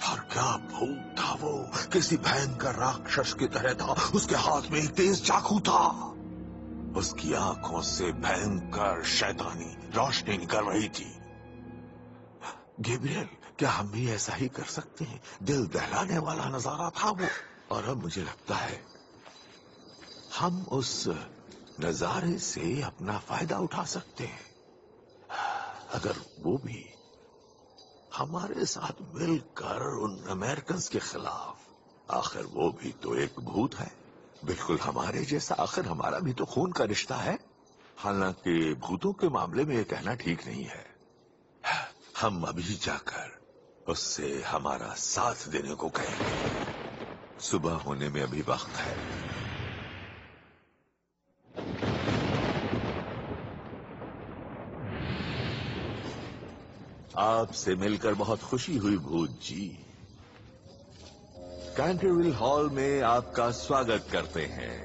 और क्या भूत था वो? किसी भयंकर राक्षस की तरह था। उसके हाथ में एक तेज चाकू था। उसकी आंखों से भयंकर शैतानी रोशनी निकल रही थी। गैब्रियल, क्या हम भी ऐसा ही कर सकते हैं? दिल दहलाने वाला नजारा था वो। और अब मुझे लगता है हम उस नजारे से अपना फायदा उठा सकते हैं, अगर वो भी हमारे साथ मिलकर उन अमेरिकन के खिलाफ। आखिर वो भी तो एक भूत है, बिल्कुल हमारे जैसा। आखिर हमारा भी तो खून का रिश्ता है। हालांकि भूतों के मामले में ये कहना ठीक नहीं है। हम अभी जाकर उससे हमारा साथ देने को कहेंगे। सुबह होने में अभी वक्त है। आपसे मिलकर बहुत खुशी हुई भूत जी। कैंटरविल हॉल में आपका स्वागत करते हैं।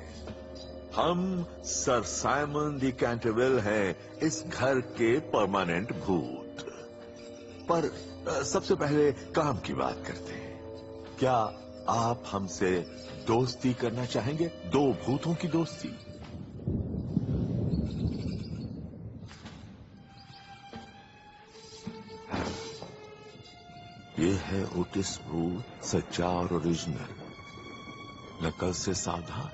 हम सर साइमन दी कैंटरविल हैं, इस घर के परमानेंट भूत। पर सबसे पहले काम की बात करते हैं। क्या आप हमसे दोस्ती करना चाहेंगे? 2 भूतों की दोस्ती। ये है ओटिस भूत, सच्चा और ओरिजिनल। नकल से सावधान।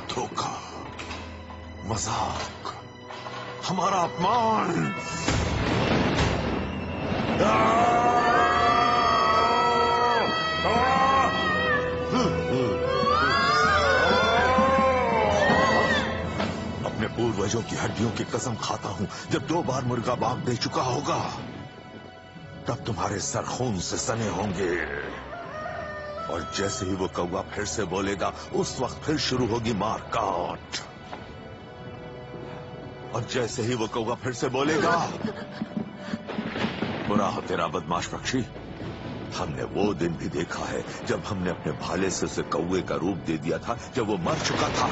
धोखा, मजाक, हमारा अपमान। अपने पूर्वजों की हड्डियों की कसम खाता हूं, जब 2 बार मुर्गा बाग दे चुका होगा तब तुम्हारे सर खून से सने होंगे। और जैसे ही वो कौवा फिर से बोलेगा, उस वक्त फिर शुरू होगी मारकाट। और जैसे ही वो कौवा फिर से बोलेगा, बुरा हो तेरा बदमाश पक्षी। हमने वो दिन भी देखा है जब हमने अपने भाले से उसे कौवे का रूप दे दिया था, जब वो मर चुका था।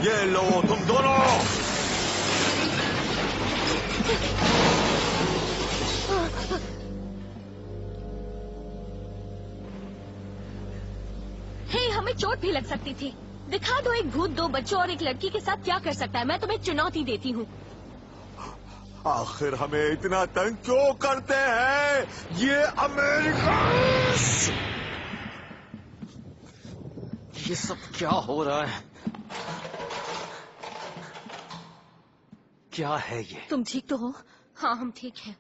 ये लो तुम दोनों। हमें चोट भी लग सकती थी। दिखा दो एक भूत 2 बच्चों और एक लड़की के साथ क्या कर सकता है। मैं तुम्हें चुनौती देती हूँ। आखिर हमें इतना तंग क्यों करते हैं ये अमेरिकन? ये सब क्या हो रहा है? क्या है ये? तुम ठीक तो हो? हाँ, हम ठीक हैं।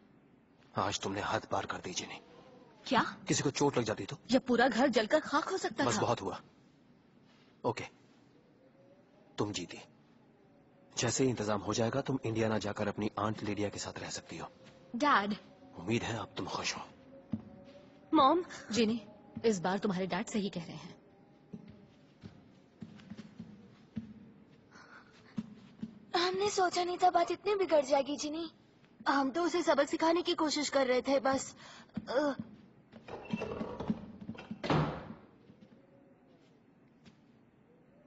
आज तुमने हद पार कर दी जिनी। क्या? किसी को चोट लग जाती तो? या पूरा घर जलकर खाक हो सकता था। बस बहुत हुआ। ओके, तुम जीती। जैसे ही इंतजाम हो जाएगा तुम इंडियाना जाकर अपनी आंट लिडिया के साथ रह सकती हो। डैड, उम्मीद है अब तुम खुश हो। मॉम। जिनी, इस बार तुम्हारे डैड सही कह रहे हैं। हमने सोचा नहीं था बात इतनी बिगड़ जाएगी जिनी। हम तो उसे सबक सिखाने की कोशिश कर रहे थे बस।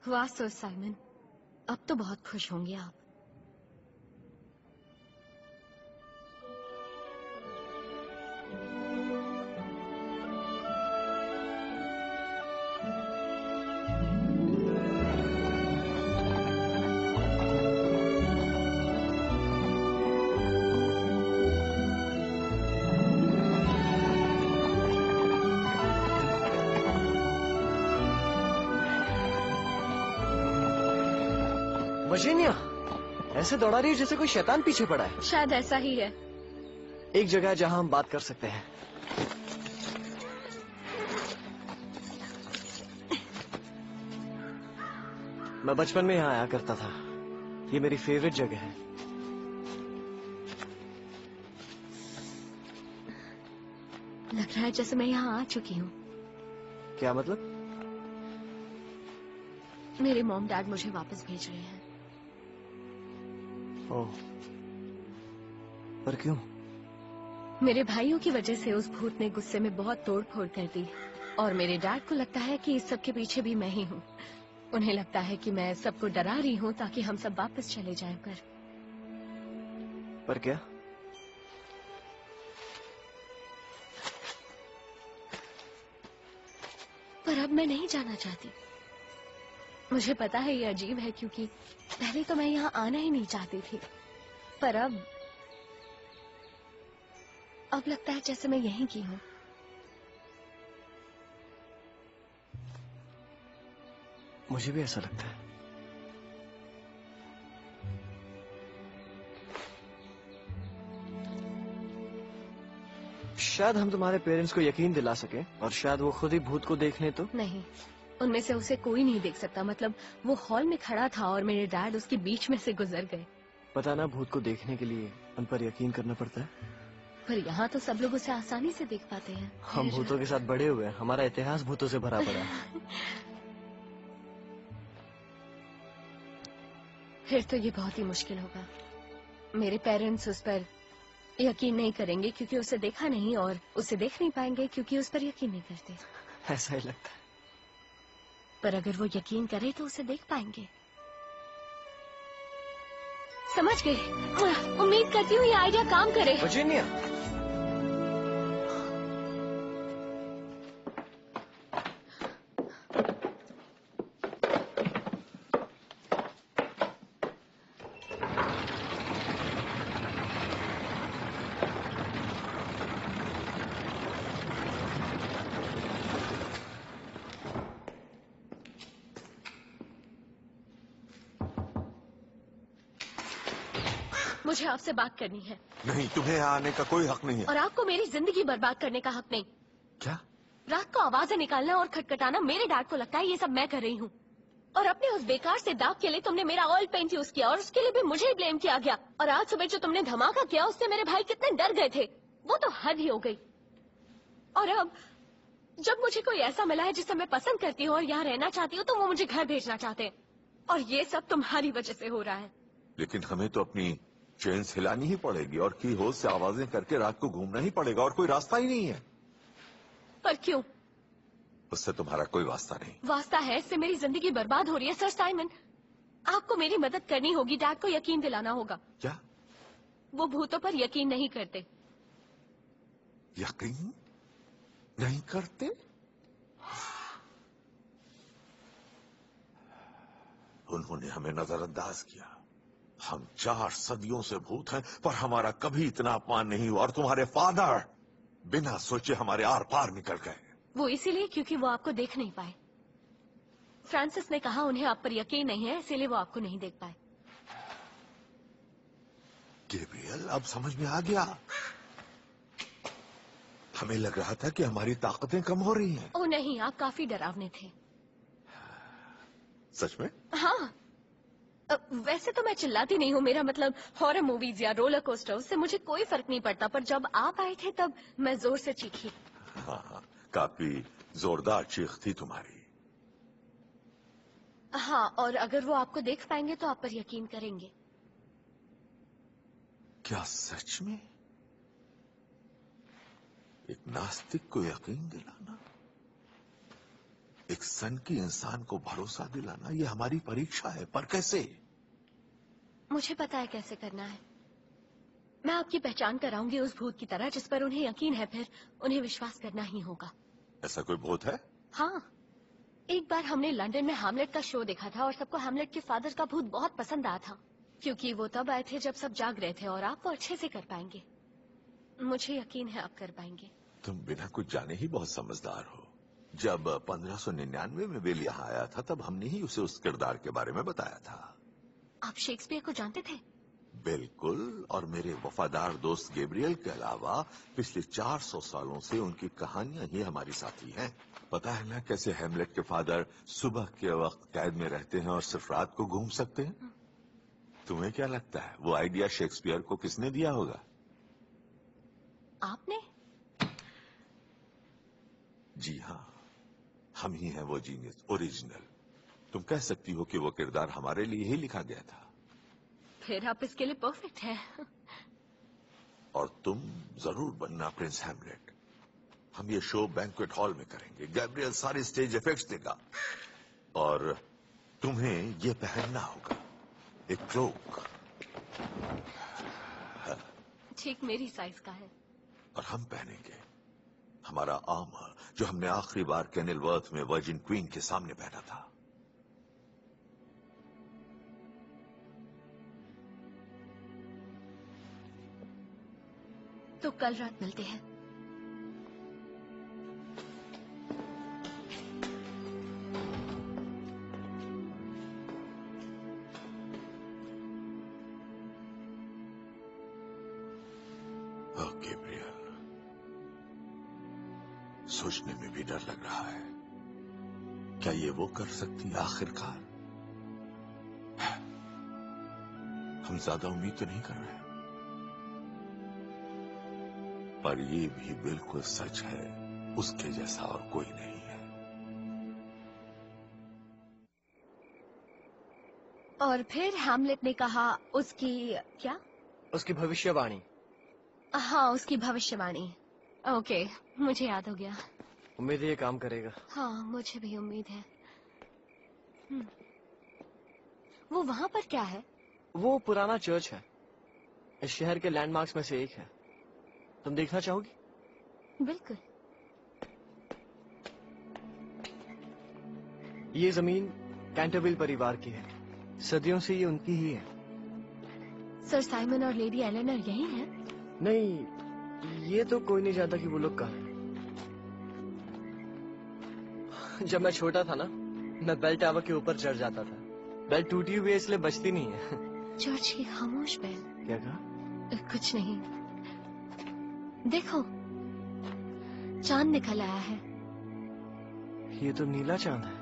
वाह सर साइमन, अब तो बहुत खुश होंगे आप। वर्जीनिया, ऐसे दौड़ा रही है जैसे कोई शैतान पीछे पड़ा है। शायद ऐसा ही है। एक जगह है जहां हम बात कर सकते हैं। मैं बचपन में यहाँ आया करता था। ये मेरी फेवरेट जगह है। लग रहा है जैसे मैं यहाँ आ चुकी हूँ। क्या मतलब? मेरे मॉम डैड मुझे वापस भेज रहे हैं। ओह, पर क्यों? मेरे भाइयों की वजह से उस भूत ने गुस्से में बहुत तोड़ फोड़ कर दी और मेरे डैड को लगता है कि इस सब के पीछे भी मैं ही हूँ। उन्हें लगता है कि मैं सबको डरा रही हूँ ताकि हम सब वापस चले जाएं पर क्या? पर अब मैं नहीं जाना चाहती। मुझे पता है ये अजीब है क्योंकि पहले तो मैं यहाँ आना ही नहीं चाहती थी, पर अब लगता है जैसे मैं यहीं की हूँ। मुझे भी ऐसा लगता है। शायद हम तुम्हारे पेरेंट्स को यकीन दिला सके और शायद वो खुद ही भूत को देख लें तो। नहीं, उनमें से उसे कोई नहीं देख सकता। मतलब वो हॉल में खड़ा था और मेरे डैड उसके बीच में से गुजर गए। पता ना, भूत को देखने के लिए उन पर यकीन करना पड़ता है। पर यहाँ तो सब लोग उसे आसानी से देख पाते हैं। हम भूतों के साथ बड़े हुए हैं। हमारा इतिहास भूतों से भरा पड़ा है। फिर तो ये बहुत ही मुश्किल होगा। मेरे पेरेंट्स उस पर यकीन नहीं करेंगे क्योंकि उसे देखा नहीं और उसे देख नहीं पाएंगे क्योंकि उस पर यकीन नहीं करते। ऐसा ही लगता है। पर अगर वो यकीन करे तो उसे देख पाएंगे। समझ गए। उम्मीद करती हूँ ये आइडिया काम करे। वर्जीनिया, मुझे आपसे बात करनी है। नहीं, तुम्हें यहाँ आने का कोई हक नहीं है। और आपको मेरी जिंदगी बर्बाद करने का हक नहीं। क्या? रात को आवाजें निकालना और खटखटाना मेरे डैड को लगता है ये सब मैं कर रही हूँ। और अपने उस बेकार से दाग के लिए तुमने मेरा ऑयल पेंट यूज किया और उसके लिए भी मुझे ही ब्लेम किया गया। और आज सुबह जो तुमने धमाका किया उससे मेरे भाई कितने डर गए थे, वो तो हद ही हो गई। और अब जब मुझे कोई ऐसा मिला है जिसे मैं पसंद करती हूँ और यहाँ रहना चाहती हूँ तो वो मुझे घर भेजना चाहते हैं। और ये सब तुम्हारी वजह से हो रहा है। लेकिन हमें तो अपनी चेन्स हिलानी ही पड़ेगी और की होश से आवाजें करके रात को घूमना ही पड़ेगा और कोई रास्ता ही नहीं है। पर क्यों? उससे तुम्हारा कोई वास्ता नहीं। वास्ता है, इससे मेरी जिंदगी बर्बाद हो रही है। सर साइमन, आपको मेरी मदद करनी होगी। डैड को यकीन दिलाना होगा। क्या? वो भूतों पर यकीन नहीं करते। यकीन नहीं करते? उन्होंने हमें नजरअंदाज किया। हम 4 सदियों से भूत हैं, पर हमारा कभी इतना अपमान नहीं हुआ। और तुम्हारे फादर बिना सोचे हमारे आर पार निकल गए। वो इसीलिए क्योंकि वो आपको देख नहीं पाए। फ्रांसिस ने कहा उन्हें आप पर यकीन नहीं है, इसीलिए वो आपको नहीं देख पाए। गैब्रियल, अब समझ में आ गया। हमें लग रहा था कि हमारी ताकतें कम हो रही हैं। ओह नहीं, आप काफी डरावने थे। सच में? हाँ, वैसे तो मैं चिल्लाती नहीं हूँ, मेरा मतलब हॉरर मूवीज या रोलर कोस्टर, उससे मुझे कोई फर्क नहीं पड़ता, पर जब आप आए थे तब मैं जोर से चीखी। हाँ, काफी जोरदार चीख थी तुम्हारी। हाँ, और अगर वो आपको देख पाएंगे तो आप पर यकीन करेंगे। क्या सच में? एक नास्तिक को यकीन दिलाना, एक सनकी इंसान को भरोसा दिलाना, ये हमारी परीक्षा है, पर कैसे? मुझे पता है कैसे करना है। मैं आपकी पहचान कराऊंगी उस भूत की तरह जिस पर उन्हें यकीन है, फिर उन्हें विश्वास करना ही होगा। ऐसा कोई भूत है? हाँ, एक बार हमने लंदन में हैमलेट का शो देखा था और सबको हैमलेट के फादर का भूत बहुत पसंद आया था, क्योंकि वो तब आए थे जब सब जाग रहे थे, और आप वो अच्छे से कर पाएंगे। मुझे यकीन है आप कर पाएंगे। तुम बिना कुछ जाने ही बहुत समझदार हो। जब 1599 में बिल यहाँ आया था तब हमने ही उसे उस किरदार के बारे में बताया था। आप शेक्सपियर को जानते थे? बिल्कुल, और मेरे वफादार दोस्त गैब्रियल के अलावा पिछले 400 सालों से उनकी कहानियां ही हमारी साथी हैं। पता है ना कैसे हैमलेट के फादर सुबह के वक्त कैद में रहते हैं और सिर्फ रात को घूम सकते हैं? तुम्हें क्या लगता है वो आइडिया शेक्सपियर को किसने दिया होगा? आपने? जी हाँ, हम ही हैं वो जीनियस, ओरिजिनल। तुम कह सकती हो कि वो किरदार हमारे लिए ही लिखा गया था। फिर आप इसके लिए परफेक्ट हैं। और तुम जरूर बनना प्रिंस हैमलेट। हम ये शो बैंक्वेट हॉल में करेंगे, गैब्रियल सारे स्टेज इफेक्ट्स देगा और तुम्हें ये पहनना होगा, एक क्लोक। ठीक मेरी साइज का है। और हम पहनेंगे हमारा आर्मर जो हमने आखिरी बार केनिलवर्थ में वर्जिन क्वीन के सामने पहना था। तो कल रात मिलते हैं। गैब्रियल, सोचने में भी डर लग रहा है। क्या ये वो कर सकती है आखिरकार? हम ज्यादा उम्मीद तो नहीं कर रहे, पर ये भी बिल्कुल सच है, उसके जैसा और कोई नहीं है। और फिर हैमलेट ने कहा उसकी क्या? उसकी भविष्यवाणी। हाँ, उसकी भविष्यवाणी। ओके, मुझे याद हो गया। उम्मीद है ये काम करेगा। हाँ, मुझे भी उम्मीद है। वो वहाँ पर क्या है? वो पुराना चर्च है, इस शहर के लैंडमार्क्स में से एक है। तुम देखना चाहोगी? बिल्कुल। ये जमीन कैंटरविल परिवार की है, सदियों से ये उनकी ही है। सर साइमन और लेडी एलेनर यही हैं? नहीं, ये तो कोई नहीं जानता कि वो लोग कहाँ हैं। जब मैं छोटा था ना, मैं बेल टावर के ऊपर चढ़ जाता था। बेल टूटी हुई है इसलिए बजती नहीं है। चर्च की खामोश बेल। क्या कहा? कुछ नहीं। देखो, चांद निकल आया है। ये तो नीला चांद है।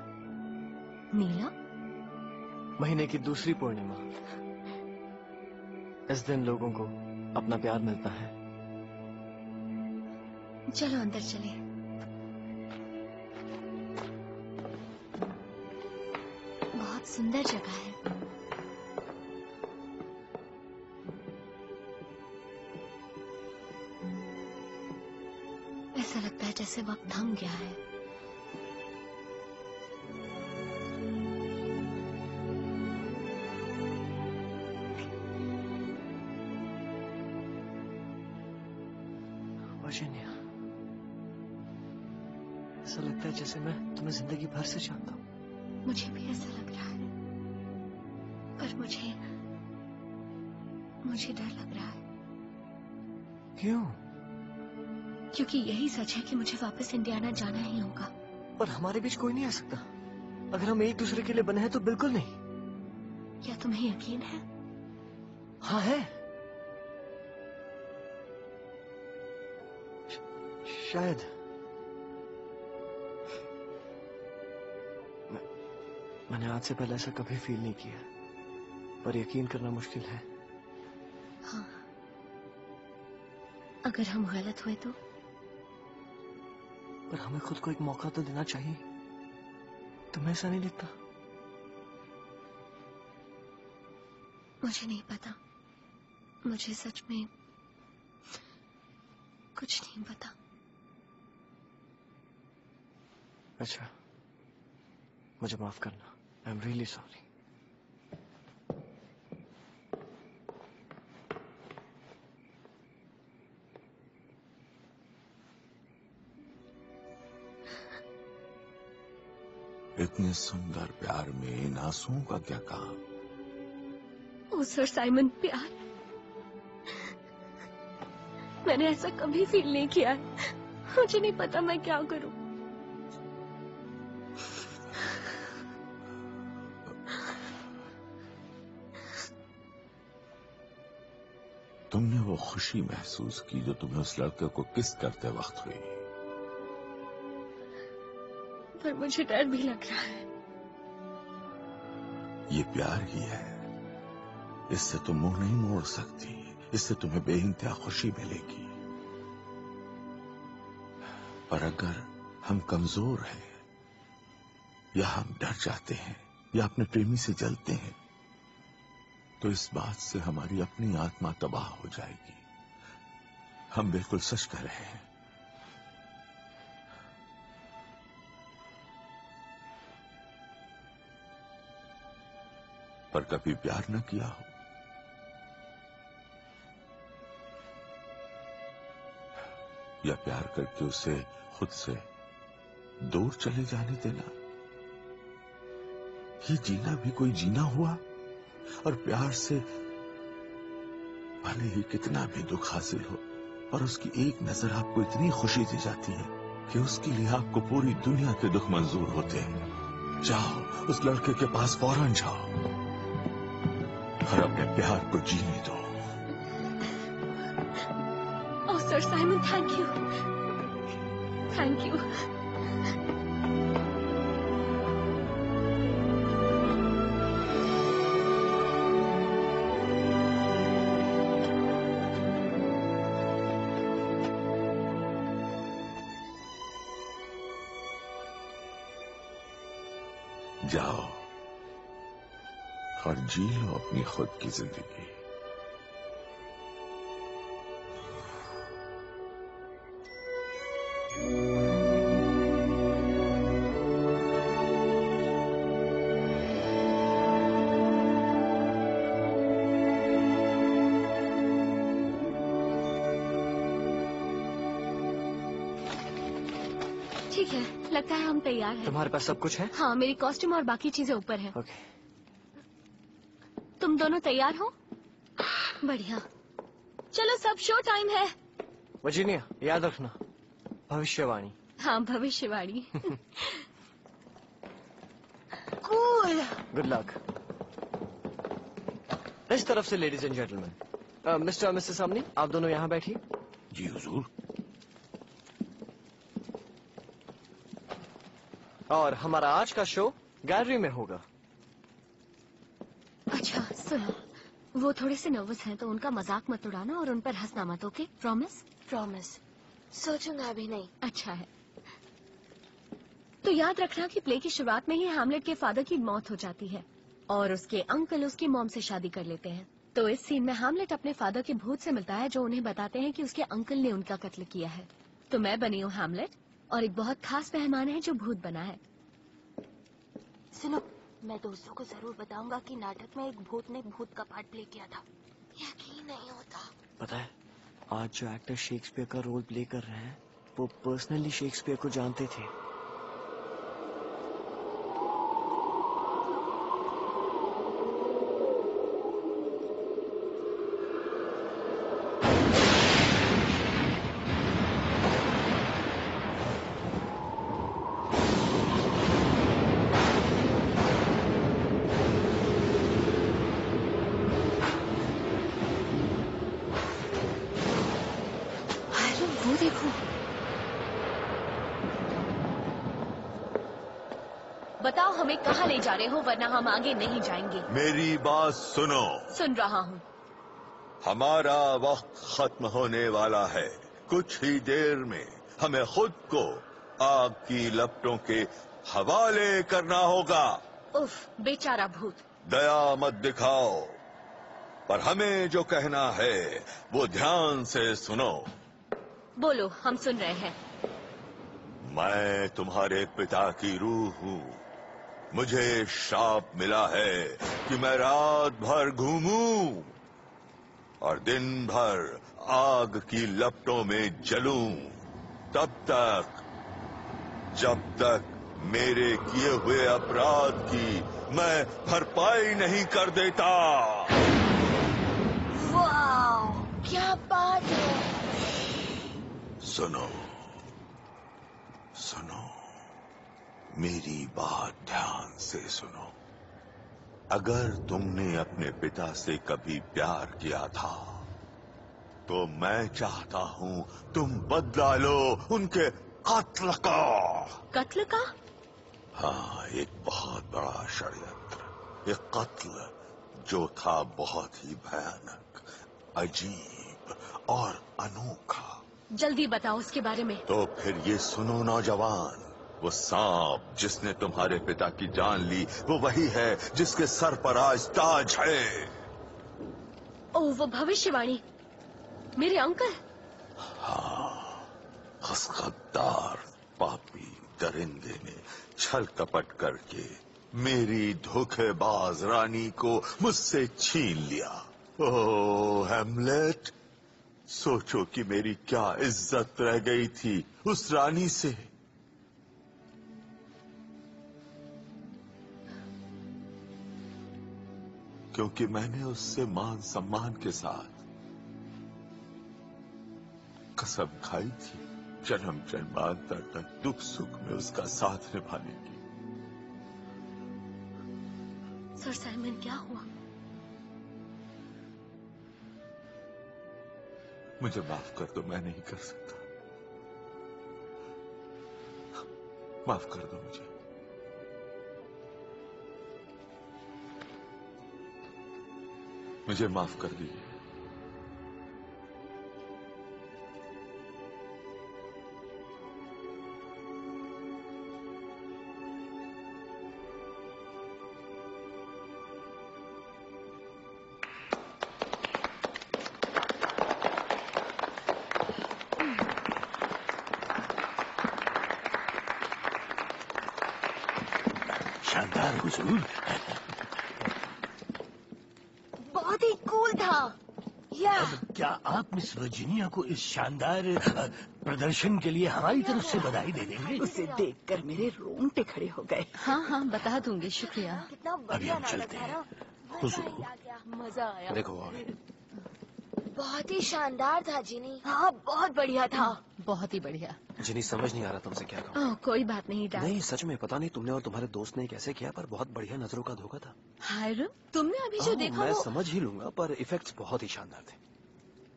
नीला? महीने की दूसरी पूर्णिमा। इस दिन लोगों को अपना प्यार मिलता है। चलो अंदर चले। बहुत सुंदर जगह है। ऐसा लगता है जैसे वक्त थम गया है। वर्जीनिया, ऐसा लगता है जैसे मैं तुम्हें जिंदगी भर से जानता हूँ। मुझे भी ऐसा लग रहा है, पर मुझे डर लग रहा है। क्यों? क्योंकि यही सच है कि मुझे वापस इंडियाना जाना ही होगा। पर हमारे बीच कोई नहीं आ सकता। अगर हम एक दूसरे के लिए बने हैं तो बिल्कुल नहीं। क्या तुम्हें यकीन है? हाँ है। शायद। मैंने आज से पहले ऐसा कभी फील नहीं किया। पर यकीन करना मुश्किल है। हाँ, अगर हम गलत हुए तो? पर हमें खुद को एक मौका तो देना चाहिए। तुम्हें ऐसा नहीं लगता? मुझे नहीं पता, मुझे सच में कुछ नहीं पता। अच्छा, मुझे माफ करना। I am really sorry. इतने सुंदर प्यार में इन आंसुओं का क्या काम? ओ सर साइमन, प्यार मैंने ऐसा कभी फील नहीं किया है। मुझे नहीं पता मैं क्या करूं। तुमने वो खुशी महसूस की जो तुम्हें उस लड़के को किस करते वक्त हुई, पर मुझे डर भी लग रहा है। ये प्यार ही है, इससे तुम मुंह नहीं मोड़ सकती, इससे तुम्हें बेइंतहा खुशी मिलेगी। पर अगर हम कमजोर हैं या हम डर जाते हैं या अपने प्रेमी से जलते हैं तो इस बात से हमारी अपनी आत्मा तबाह हो जाएगी। हम बिल्कुल सच कर रहे हैं। पर कभी प्यार न किया हो, या प्यार करके उसे खुद से दूर चले जाने देना, ये जीना भी कोई जीना हुआ? और प्यार से भले ही कितना भी दुख हासिल हो, पर उसकी एक नजर आपको इतनी खुशी दे जाती है कि उसके लिए आपको पूरी दुनिया के दुख मंजूर होते हैं। जाओ, उस लड़के के पास फौरन जाओ और अपने प्यार को जीने दो। Oh sir Simon, thank you, thank you. जाओ और जी लो अपनी खुद की जिंदगी। ठीक है, लगता है हम तैयार हैं। तुम्हारे पास सब कुछ है? हाँ, मेरी कॉस्ट्यूम और बाकी चीजें ऊपर हैं। ओके। तुम दोनों तैयार हो? बढ़िया, चलो सब शो टाइम है। वर्जीनिया, याद रखना, भविष्यवाणी। हाँ, भविष्यवाणी। कूल। Good luck. इस तरफ से लेडीज एंड जेंटलमैन। मिस्टर और मिसेस सामनी, आप दोनों यहाँ बैठिए। जी हुजूर। और हमारा आज का शो गैलरी में होगा। अच्छा सुनो, वो थोड़े से नर्वस हैं तो उनका मजाक मत उड़ाना और उन पर हंसना मत, ओके? प्रॉमिस? प्रॉमिस। सोचूंगा अभी नहीं। अच्छा है। तो याद रखना कि प्ले की शुरुआत में ही हैमलेट के फादर की मौत हो जाती है और उसके अंकल उसकी मॉम से शादी कर लेते हैं। तो इस सीन में हैमलेट अपने फादर के भूत से मिलता है जो उन्हें बताते हैं कि उसके अंकल ने उनका कत्ल किया है। तो मैं बनी हूँ हैमलेट और एक बहुत खास मेहमान है जो भूत बना है। सुनो, मैं दोस्तों को जरूर बताऊंगा कि नाटक में एक भूत ने भूत का पार्ट प्ले किया था। यकीन नहीं होता। पता है, आज जो एक्टर शेक्सपियर का रोल प्ले कर रहे हैं वो पर्सनली शेक्सपियर को जानते थे। बताओ हमें कहाँ ले जा रहे हो, वरना हम आगे नहीं जाएंगे। मेरी बात सुनो। सुन रहा हूँ। हमारा वक्त खत्म होने वाला है। कुछ ही देर में हमें खुद को आग की लपटों के हवाले करना होगा। उफ, बेचारा भूत। दया मत दिखाओ, पर हमें जो कहना है वो ध्यान से सुनो। बोलो, हम सुन रहे हैं। मैं तुम्हारे पिता की रूह हूँ। मुझे श्राप मिला है कि मैं रात भर घूमूं और दिन भर आग की लपटों में जलूं, तब तक जब तक मेरे किए हुए अपराध की मैं भरपाई नहीं कर देता। वाह, क्या बात है। सुनो सुनो, मेरी बात ध्यान से सुनो। अगर तुमने अपने पिता से कभी प्यार किया था तो मैं चाहता हूं तुम बदला लो उनके कत्ल का। कत्ल का? हाँ, एक बहुत बड़ा षड्यंत्र। एक कत्ल जो था बहुत ही भयानक, अजीब और अनोखा। जल्दी बताओ उसके बारे में। तो फिर ये सुनो नौजवान, वो सांप जिसने तुम्हारे पिता की जान ली वो वही है जिसके सर पर आज ताज है। ओह, वो भविष्यवाणी, मेरे अंकल। हाँ, खसखदार पापी दरिंदे ने छल कपट करके मेरी धोखेबाज रानी को मुझसे छीन लिया। ओह हैमलेट, सोचो कि मेरी क्या इज्जत रह गई थी उस रानी से। क्योंकि मैंने उससे मान सम्मान के साथ कसम खाई थी जन्म जन्मांतर तक दुख सुख में उसका साथ निभाने की। सर साइमन, क्या हुआ? मुझे माफ कर दो, मैं नहीं कर सकता। माफ कर दो मुझे। मुझे माफ कर दीजिए। शानदार हुजूर। बहुत ही कूल था। या क्या आप मिस वर्जीनिया को इस शानदार प्रदर्शन के लिए हमारी तरफ से बधाई दे देंगे? उसे देखकर मेरे रोंगटे खड़े हो गए। हाँ हाँ, बता दूंगी, शुक्रिया। कितना अभी बढ़िया हम चलते नाटक था हैं। ना। हुजूर। मजा आया। देखो बहुत ही शानदार था जिनी। हाँ, बहुत बढ़िया था। बहुत ही बढ़िया। जिनी, समझ नहीं आ रहा तुमसे क्या कहूँ। कोई बात नहीं डैड। नहीं, सच में पता नहीं तुमने और तुम्हारे दोस्त ने कैसे किया, पर बहुत बढ़िया नजरों का धोखा था। हायरम, तुमने अभी जो देखा मैं वो समझ ही लूंगा, पर इफेक्ट्स बहुत ही शानदार थे।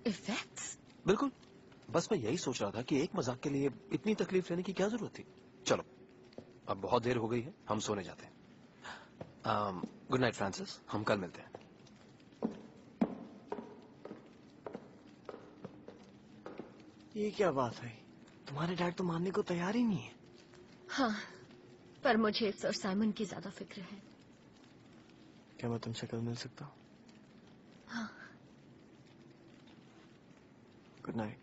इफेक्ट्स? बिल्कुल, बस मैं यही सोच रहा था कि एक मजाक के लिए इतनी तकलीफ लेने की क्या जरूरत थी। चलो, अब बहुत देर हो गई है, हम सोने जाते हैं। गुड नाइट फ्रांसिस, हम कल मिलते हैं। ये क्या बात है? तुम्हारे डैड तो मानने को तैयार ही नहीं है। हाँ, पर मुझे सर साइमन की ज्यादा फिक्र है। क्या मैं तुमसे कल मिल सकता हूँ? हाँ। Good night.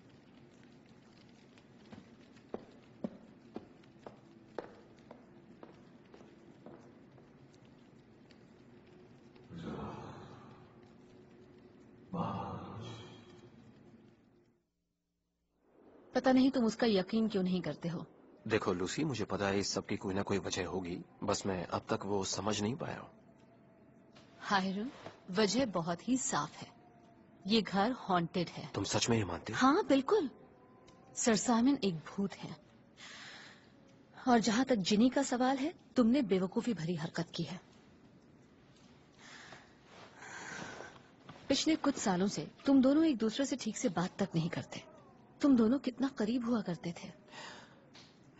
पता नहीं तुम उसका यकीन क्यों नहीं करते हो। देखो लूसी, मुझे पता है इस सब की कोई ना कोई वजह होगी, बस मैं अब तक वो समझ नहीं पाया हूँ। हायरम, वजह बहुत ही साफ है। ये घर हॉन्टेड है। तुम सच में ये मानती हो? हाँ बिल्कुल। सर साइमन एक भूत है। और जहाँ तक जिनी का सवाल है, तुमने बेवकूफी भरी हरकत की है। पिछले कुछ सालों से तुम दोनों एक दूसरे से ठीक से बात तक नहीं करते। तुम दोनों कितना करीब हुआ करते थे।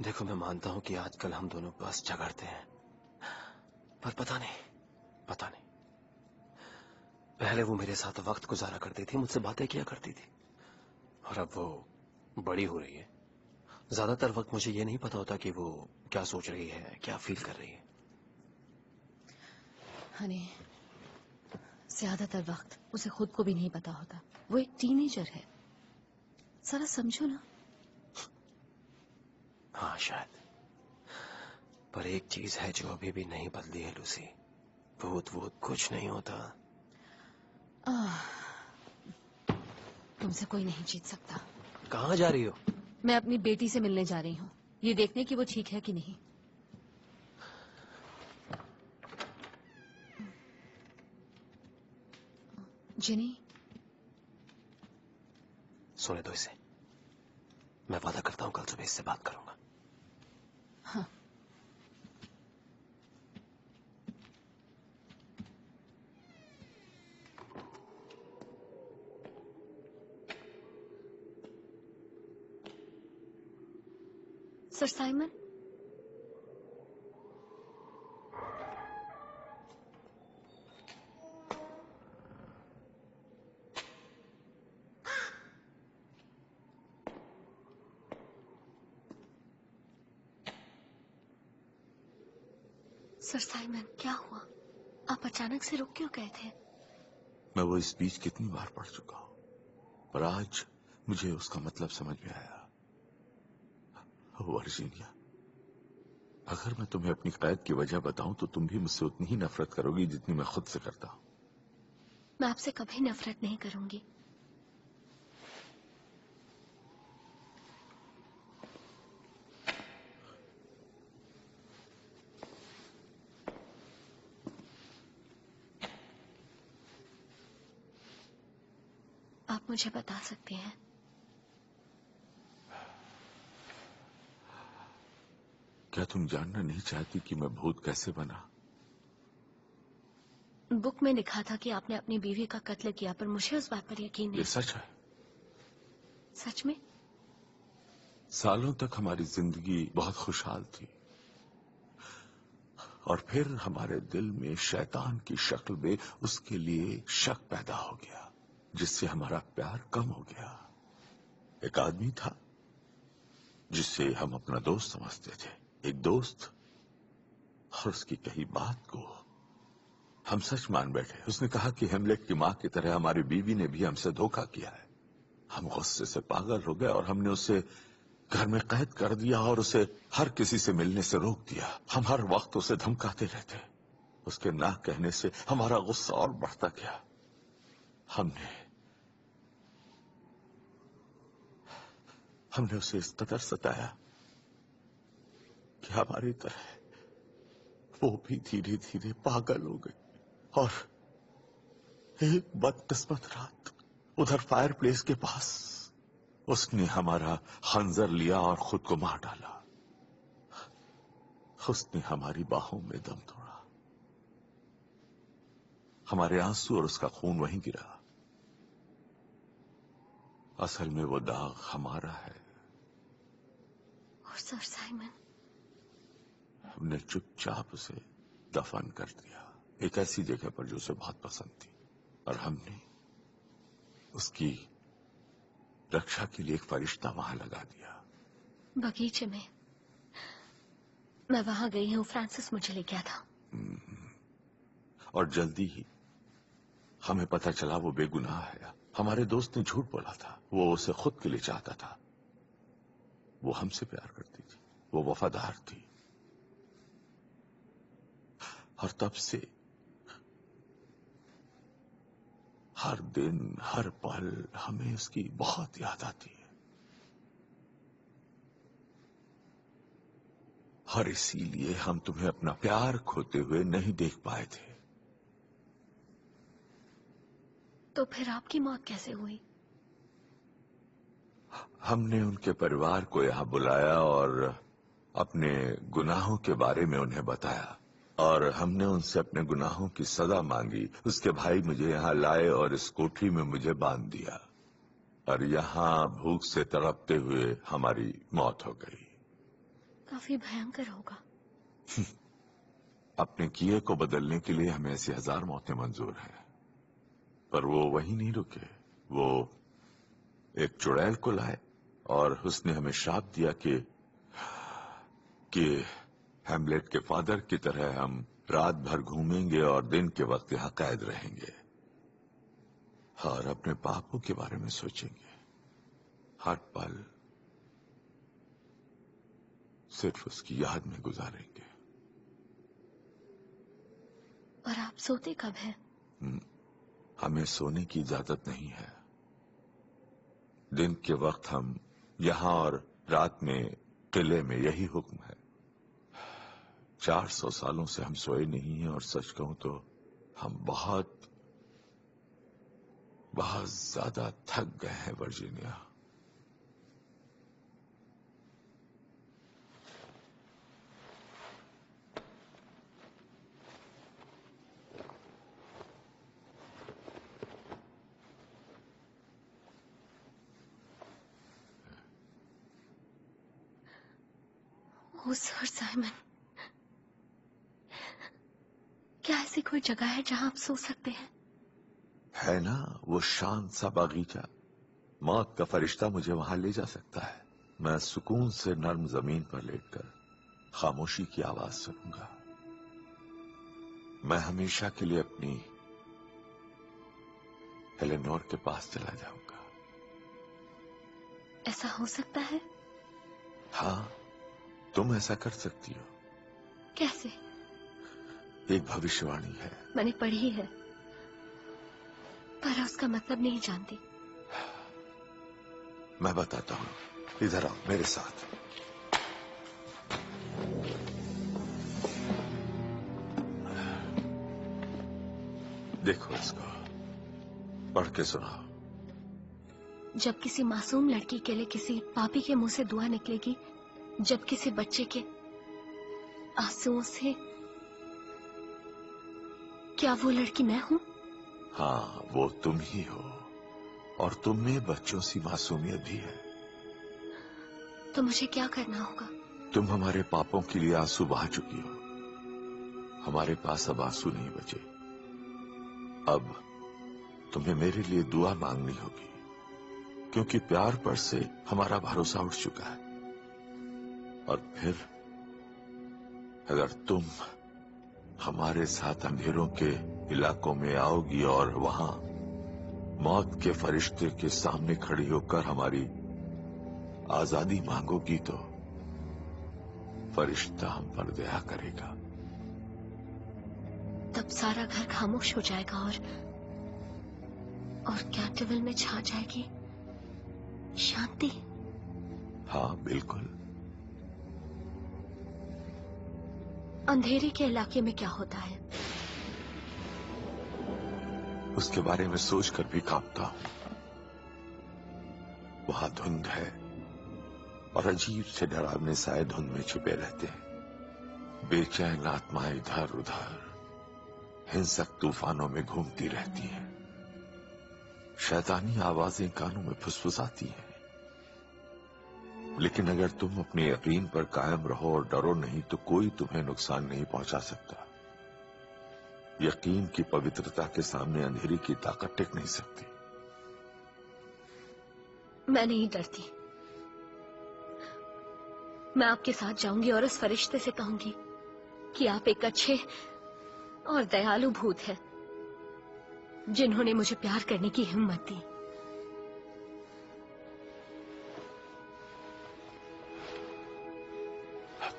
देखो, मैं मानता हूँ कि आजकल हम दोनों बस झगड़ते हैं, पर पता नहीं पहले वो मेरे साथ वक्त गुजारा करती थी, मुझसे बातें किया करती थी, और अब वो बड़ी हो रही है। ज्यादातर वक्त मुझे ये नहीं पता होता कि वो क्या सोच रही है, क्या फील कर रही है। हनी, ज्यादातर वक्त उसे खुद को भी नहीं पता होता। वो एक टीनेजर है, जरा समझो ना। हाँ शायद, पर एक चीज है जो अभी भी नहीं बदली है लूसी। भूत कुछ नहीं होता। तुमसे कोई नहीं जीत सकता। कहाँ जा रही हो? मैं अपनी बेटी से मिलने जा रही हूँ, ये देखने की वो ठीक है कि नहीं। जिनी, सोने दो इसे। मैं वादा करता हूँ कल सुबह इससे बात करूंगा। हाँ। सर साइमन, सर साइमन क्या हुआ? आप अचानक से रुक क्यों गए थे? मैं वो स्पीच कितनी बार पढ़ चुका हूं, पर आज मुझे उसका मतलब समझ में आया। वर्जीनिया, अगर मैं तुम्हें अपनी कैद की वजह बताऊं तो तुम भी मुझसे उतनी ही नफरत करोगी जितनी मैं खुद से करता हूं। मैं आपसे कभी नफरत नहीं करूंगी। आप मुझे बता सकते हैं क्या तुम जानना नहीं चाहती कि मैं भूत कैसे बना? बुक में लिखा था कि आपने अपनी बीवी का कत्ल किया, पर मुझे उस बात पर यकीन नहीं। ये सच है। सच में? सालों तक हमारी जिंदगी बहुत खुशहाल थी, और फिर हमारे दिल में शैतान की शक्ल में उसके लिए शक पैदा हो गया, जिससे हमारा प्यार कम हो गया। एक आदमी था जिसे हम अपना दोस्त समझते थे, एक दोस्त, और उसकी कही बात को हम सच मान बैठे। उसने कहा कि हेमलेट की मां की तरह हमारी बीवी ने भी हमसे धोखा किया है। हम गुस्से से पागल हो गए और हमने उसे घर में कैद कर दिया और उसे हर किसी से मिलने से रोक दिया। हम हर वक्त उसे धमकाते रहते। उसके ना कहने से हमारा गुस्सा और बढ़ता गया। हमने उसे इस कदर सताया कि हमारी तरह वो भी धीरे धीरे पागल हो गई। और एक बदकिस्मत रात उधर फायर प्लेस के पास उसने हमारा खंजर लिया और खुद को मार डाला। उसने हमारी बाहों में दम तोड़ा। हमारे आंसू और उसका खून वहीं गिरा। असल में वो दाग हमारा है। और सर साइमन, हमने चुपचाप उसे दफन कर दिया, एक ऐसी जगह पर जो उसे बहुत पसंद थी। और हमने उसकी रक्षा के लिए एक फरिश्ता वहां लगा दिया। बगीचे में। मैं वहां गई हूँ, फ्रांसिस मुझे ले गया था। और जल्दी ही हमें पता चला वो बेगुनाह है। हमारे दोस्त ने झूठ बोला था। वो उसे खुद के लिए चाहता था। वो हमसे प्यार करती थी, वो वफादार थी। और तब से हर दिन हर पल हमें उसकी बहुत याद आती है। और इसीलिए हम तुम्हें अपना प्यार खोते हुए नहीं देख पाए थे। तो फिर आपकी मौत कैसे हुई? हमने उनके परिवार को यहां बुलाया और अपने गुनाहों के बारे में उन्हें बताया। और हमने उनसे अपने गुनाहों की सजा मांगी। उसके भाई मुझे यहां लाए और इस कोठरी में मुझे बांध दिया। और यहां भूख से तड़पते हुए हमारी मौत हो गई। काफी भयंकर होगा। अपने किए को बदलने के लिए हमें ऐसी 1000 मौतें मंजूर हैं, पर वो वहीं नहीं रुके। वो एक चुड़ैल को लाए और उसने हमें श्राप दिया कि हैमलेट के फादर की तरह हम रात भर घूमेंगे और दिन के वक्त यहां कैद रहेंगे और अपने पापों के बारे में सोचेंगे। हर पल सिर्फ उसकी याद में गुजारेंगे। और आप सोते कब हैं? हमें सोने की इजाजत नहीं है। दिन के वक्त हम यहां और रात में किले में, यही हुक्म है। 400 सालों से हम सोए नहीं हैं और सच कहूं तो हम बहुत ज्यादा थक गए हैं वर्जीनिया। ओ सर साइमन, क्या ऐसी कोई जगह है जहां आप सो सकते हैं? है ना, वो शांत सा बागीचा। मौत का फरिश्ता मुझे वहां ले जा सकता है। मैं सुकून से नर्म जमीन पर लेटकर खामोशी की आवाज सुनूंगा। मैं हमेशा के लिए अपनी एलेनोर के पास चला जाऊंगा। ऐसा हो सकता है? हाँ, तुम ऐसा कर सकती हो। कैसे? एक भविष्यवाणी है, मैंने पढ़ी है, पर उसका मतलब नहीं जानती। मैं बताता हूं, इधर आओ मेरे साथ। देखो इसको, पढ़ के सुनाओ। जब किसी मासूम लड़की के लिए किसी पापी के मुंह से दुआ निकलेगी, जब किसी बच्चे के आंसुओं से, क्या वो लड़की मैं हूं? हाँ, वो तुम ही हो, और तुम में बच्चों सी मासूमियत भी है। तो मुझे क्या करना होगा? तुम हमारे पापों के लिए आंसू बहा चुकी हो। हमारे पास अब आंसू नहीं बचे। अब तुम्हें मेरे लिए दुआ मांगनी होगी, क्योंकि प्यार पर से हमारा भरोसा उठ चुका है। और फिर अगर तुम हमारे साथ अंधेरों के इलाकों में आओगी और वहां मौत के फरिश्ते के सामने खड़ी होकर हमारी आजादी मांगोगी, तो फरिश्ता हम पर दया करेगा। तब सारा घर खामोश हो जाएगा और कैंटरविल में छा जाएगी शांति। हाँ, बिल्कुल। अंधेरे के इलाके में क्या होता है? उसके बारे में सोचकर भी कांपता हूं। वहां धुंध है और अजीब से डरावने साए धुंध में छिपे रहते हैं। बेचैन आत्माएं इधर उधर हिंसक तूफानों में घूमती रहती हैं। शैतानी आवाजें कानों में फुसफुसाती हैं। लेकिन अगर तुम अपने यकीन पर कायम रहो और डरो नहीं, तो कोई तुम्हें नुकसान नहीं पहुंचा सकता। यकीन की पवित्रता के सामने अंधेरी की ताकत टिक नहीं सकती। मैं नहीं डरती। मैं आपके साथ जाऊंगी और उस फरिश्ते से कहूंगी कि आप एक अच्छे और दयालु भूत हैं, जिन्होंने मुझे प्यार करने की हिम्मत दी।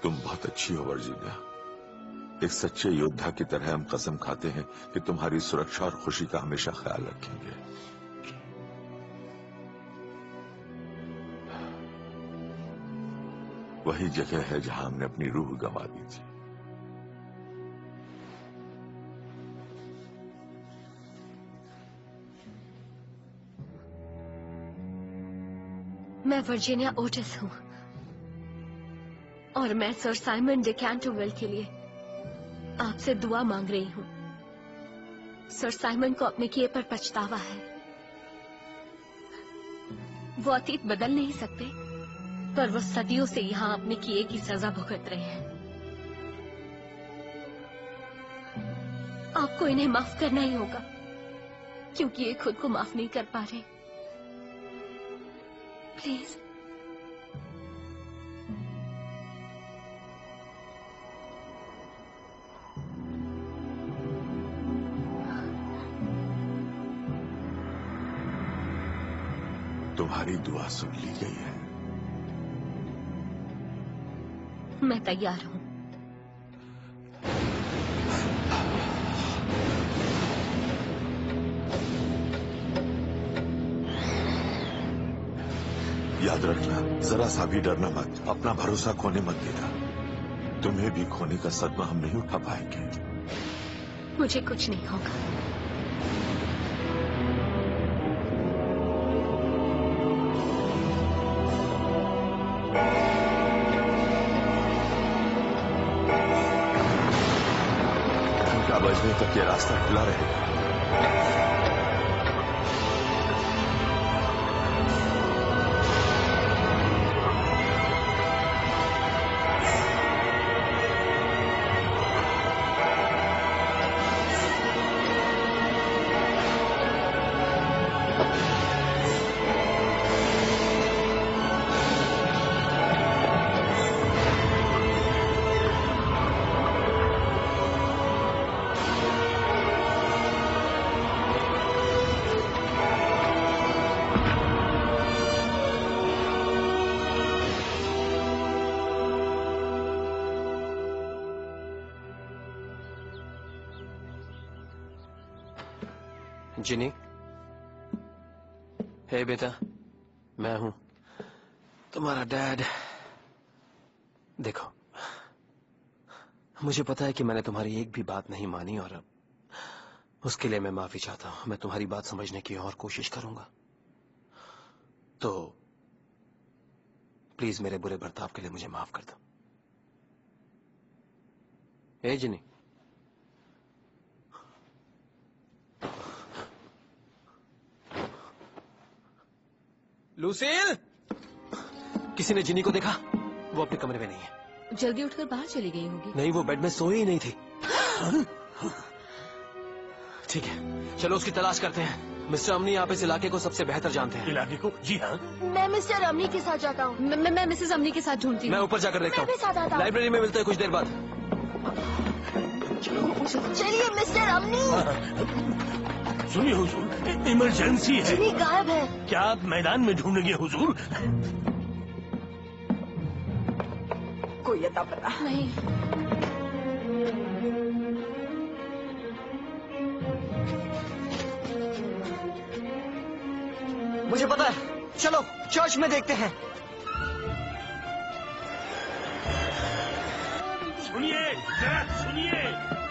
तुम बहुत अच्छी हो वर्जीनिया। एक सच्चे योद्धा की तरह हम कसम खाते हैं कि तुम्हारी सुरक्षा और खुशी का हमेशा ख्याल रखेंगे। वही जगह है जहां हमने अपनी रूह गंवा दी थी। मैं वर्जीनिया ओटिस हूं और मैं सर साइमन डे कैंटरविल के लिए आपसे दुआ मांग रही हूं। सर साइमन को अपने किए पर पछतावा है। वो अतीत बदल नहीं सकते, पर वो सदियों से यहां अपने किए की सजा भुगत रहे हैं। आपको इन्हें माफ करना ही होगा, क्योंकि ये खुद को माफ नहीं कर पा रहे। प्लीज। तुम्हारी दुआ सुन ली गई है। मैं तैयार हूं। याद रखना, जरा सा भी डरना मत, अपना भरोसा खोने मत देना। तुम्हें भी खोने का सदमा हम नहीं उठा पाएंगे। मुझे कुछ नहीं होगा। घंटा बजने तक ये रास्ता खुला रहेगा। जिनी, हे बेटा, मैं हूं तुम्हारा डैड। देखो, मुझे पता है कि मैंने तुम्हारी एक भी बात नहीं मानी और अब उसके लिए मैं माफी चाहता हूं। मैं तुम्हारी बात समझने की और कोशिश करूंगा। तो प्लीज मेरे बुरे बर्ताव के लिए मुझे माफ कर दो। हे जिनी, लूसील, किसी ने जिनी को देखा? वो अपने कमरे में नहीं है। जल्दी उठकर बाहर चली गई होगी। नहीं, वो बेड में सोई ही नहीं थी। ठीक है, चलो उसकी तलाश करते हैं। मिस्टर अमनी, आप इस इलाके को सबसे बेहतर जानते हैं। इलाके को? जी हाँ। मैं मिस्टर अमनी के साथ जाता हूँ। मैं मिसेस अमनी के साथ ढूंढती हूँ। मैं ऊपर जाकर देखता हूँ। लाइब्रेरी में मिलते हैं कुछ देर बाद। चलिए मिस्टर अमनी। सुनिए हुजूर, इमरजेंसी है। जिनी गायब है। क्या आप मैदान में ढूंढेंगे हुजूर? कोई अता पता नहीं। मुझे पता है, चलो चर्च में देखते हैं। सुनिए, जरा सुनिए,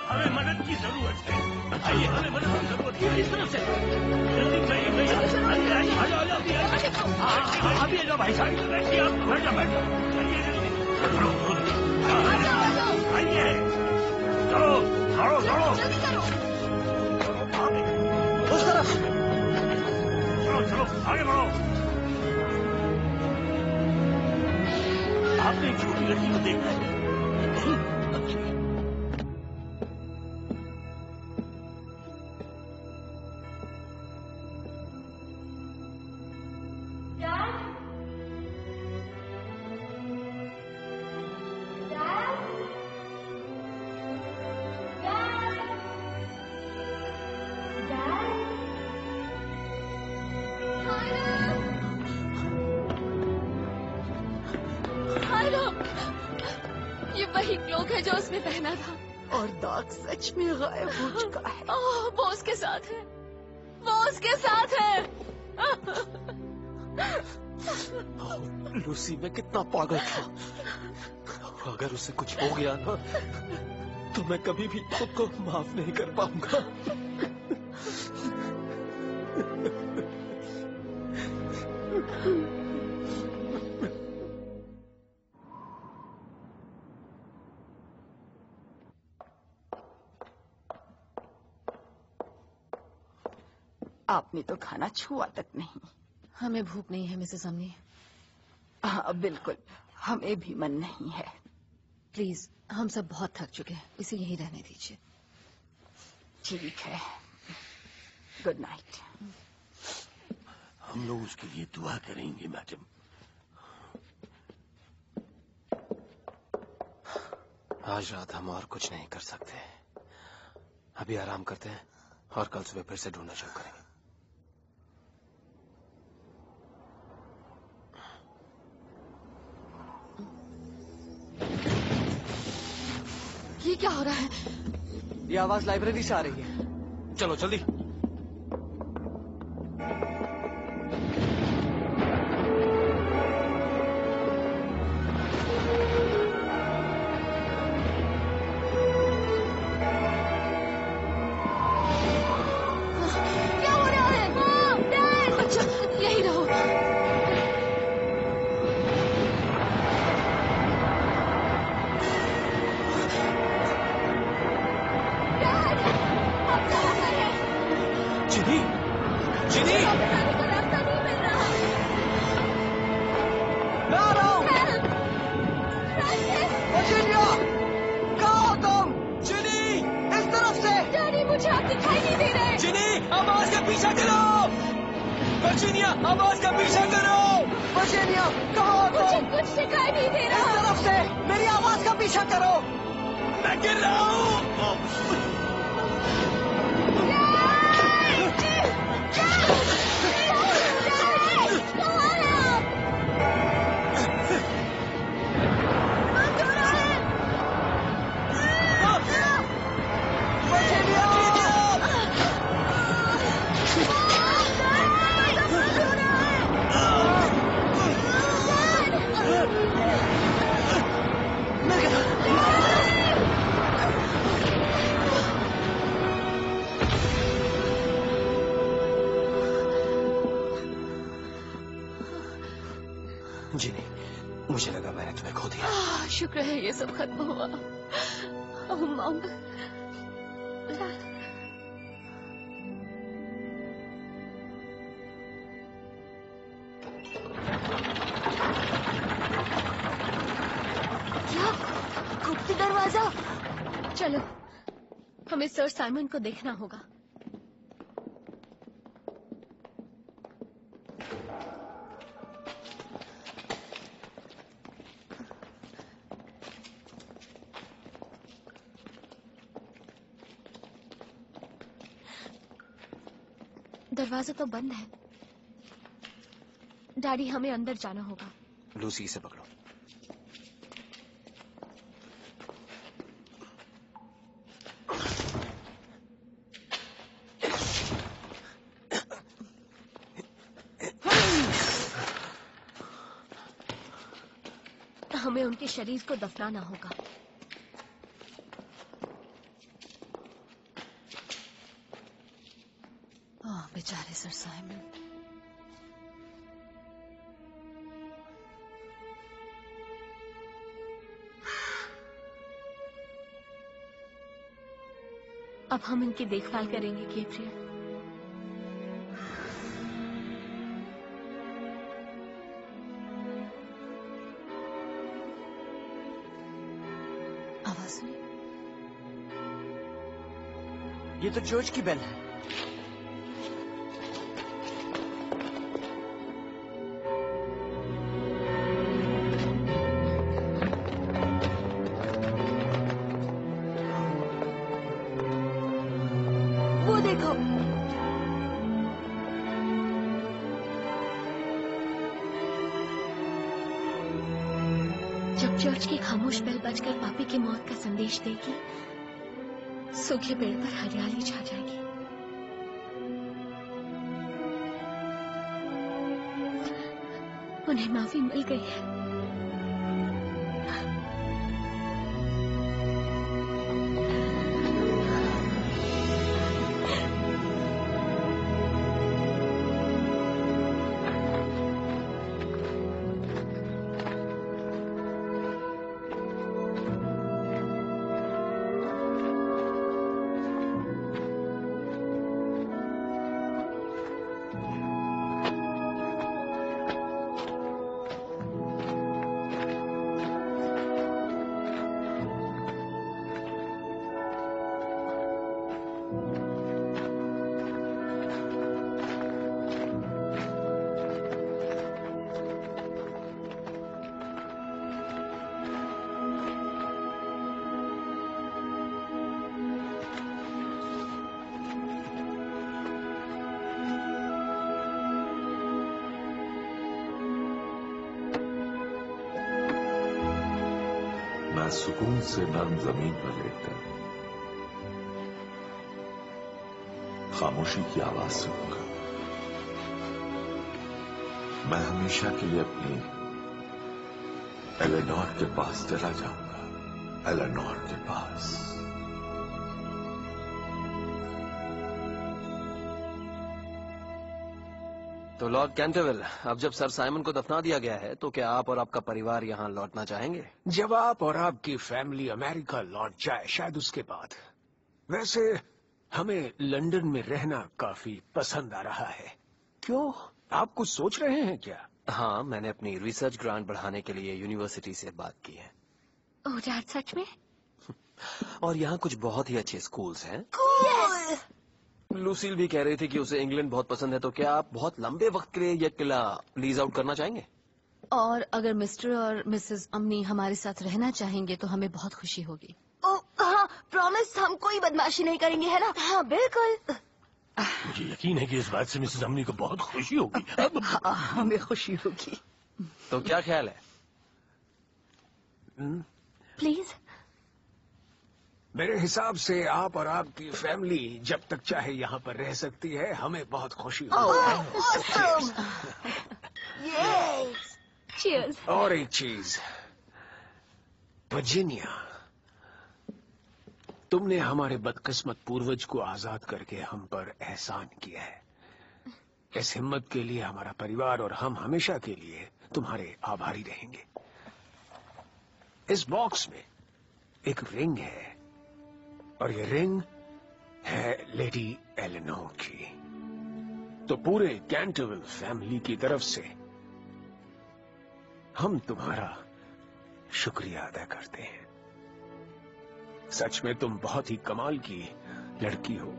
हमें मदद की जरूरत है। आइए, हमें मदद की जरूरत है। इस तरफ से जल्दी चाहिए। आ जाओ, अभी आ जाओ भाई साहब। बैठिए, आप बैठ जाओ, बैठ जाओ। आइए, चलो, दौड़ो, दौड़ो। उस तरफ। चलो, चलो, आगे बढ़ो। आपने एक छोटी लड़की को देखा है? ये वही क्लोक है जो उसने पहना था। और दाग सच में गायब हो चुका है। वो उसके साथ है, वो उसके साथ है। लूसी, मैं कितना पागल था। अगर उसे कुछ हो गया ना, तो मैं कभी भी खुद को माफ नहीं कर पाऊंगा। आपने तो खाना छुआ तक नहीं। हमें भूख नहीं है मिसेस अमनी। हाँ बिल्कुल, हमें भी मन नहीं है। प्लीज, हम सब बहुत थक चुके हैं, इसे यहीं रहने दीजिए। ठीक है, गुड नाइट। हम लोग उसके लिए दुआ करेंगे मैडम। आज रात हम और कुछ नहीं कर सकते। अभी आराम करते हैं और कल सुबह फिर से ढूंढना शुरू करेंगे। ये क्या हो रहा है? ये आवाज लाइब्रेरी से आ रही है। चलो जल्दी। क्या हो रहा है? अच्छा, यही रहो। जिनी, जिनी, रास्ता नहीं मिल रहा। मैं आ रहा हूँ। वर्जीनिया, कहाँ हो तुम? जिनी, इस तरफ से। डैडी, मुझे आप दिखाई नहीं दे रहे। जिनी, आवाज का पीछा करो। वर्जीनिया, आवाज का पीछा करो। वर्जीनिया, कहाँ हो तुम? मुझे कुछ दिखाई नहीं दे रहा। इस तरफ से, मेरी आवाज का पीछा करो। मैं गिर रहा हूँ। जिनी, मुझे लगा मैंने तुम्हें खो दिया। शुक्र है ये सब खत्म हुआ। ओह मॉम। क्या? गुप्त दरवाजा? चलो, हमें सर साइमन को देखना होगा। दरवाजा तो बंद है। डैडी, हमें अंदर जाना होगा। लूसी, इसे पकड़ो। हमें उनके शरीर को दफनाना होगा। बेचारे सर साइमन। अब हम इनकी देखभाल करेंगे गैब्रियल। आवाज सुनी? ये तो चर्च की बेल है। वो देखो, जब चर्च की खामोश बेल बजकर पापी की मौत का संदेश देगी, सूखे पेड़ पर हरियाली छा जाएगी। उन्हें माफी मिल गई है। मैं सुकून से नर्म जमीन पर लेटकर खामोशी की आवाज सुनूंगा। मैं हमेशा के लिए अपनी एलेनोर के पास चला जाऊंगा। एलेनोर के पास। तो लॉर्ड कैंटरविल, अब जब सर साइमन को दफना दिया गया है तो क्या आप और आपका परिवार यहाँ लौटना चाहेंगे? जब आप और आपकी फैमिली अमेरिका लौट जाए, शायद उसके बाद। वैसे हमें लंदन में रहना काफी पसंद आ रहा है। क्यों, आप कुछ सोच रहे हैं क्या? हाँ, मैंने अपनी रिसर्च ग्रांट बढ़ाने के लिए यूनिवर्सिटी से बात की है। ओह डैड, सच में? और यहाँ कुछ बहुत ही अच्छे स्कूल्स हैं। Yes! लूसील भी कह रही थी कि उसे इंग्लैंड बहुत पसंद है, तो क्या आप बहुत लंबे वक्त के लिए यह किला लीज आउट करना चाहेंगे? और अगर मिस्टर और मिसेस अम्नी हमारे साथ रहना चाहेंगे तो हमें बहुत खुशी होगी। ओह हाँ, प्रॉमिस, हम कोई बदमाशी नहीं करेंगे, है ना? हाँ बिल्कुल। मुझे यकीन है कि इस बात से मिसेस अम्नी को बहुत खुशी होगी। हाँ, हमें खुशी होगी। तो क्या ख्याल है? प्लीज। मेरे हिसाब से आप और आपकी फैमिली जब तक चाहे यहाँ पर रह सकती है। हमें बहुत खुशी होगी। Cheers. और एक चीज, वर्जीनिया, तुमने हमारे बदकिस्मत पूर्वज को आजाद करके हम पर एहसान किया है। इस हिम्मत के लिए हमारा परिवार और हम हमेशा के लिए तुम्हारे आभारी रहेंगे। इस बॉक्स में एक रिंग है और ये रिंग है लेडी एलेनोर की। तो पूरे कैंटरविल फैमिली की तरफ से हम तुम्हारा शुक्रिया अदा करते हैं। सच में तुम बहुत ही कमाल की लड़की हो।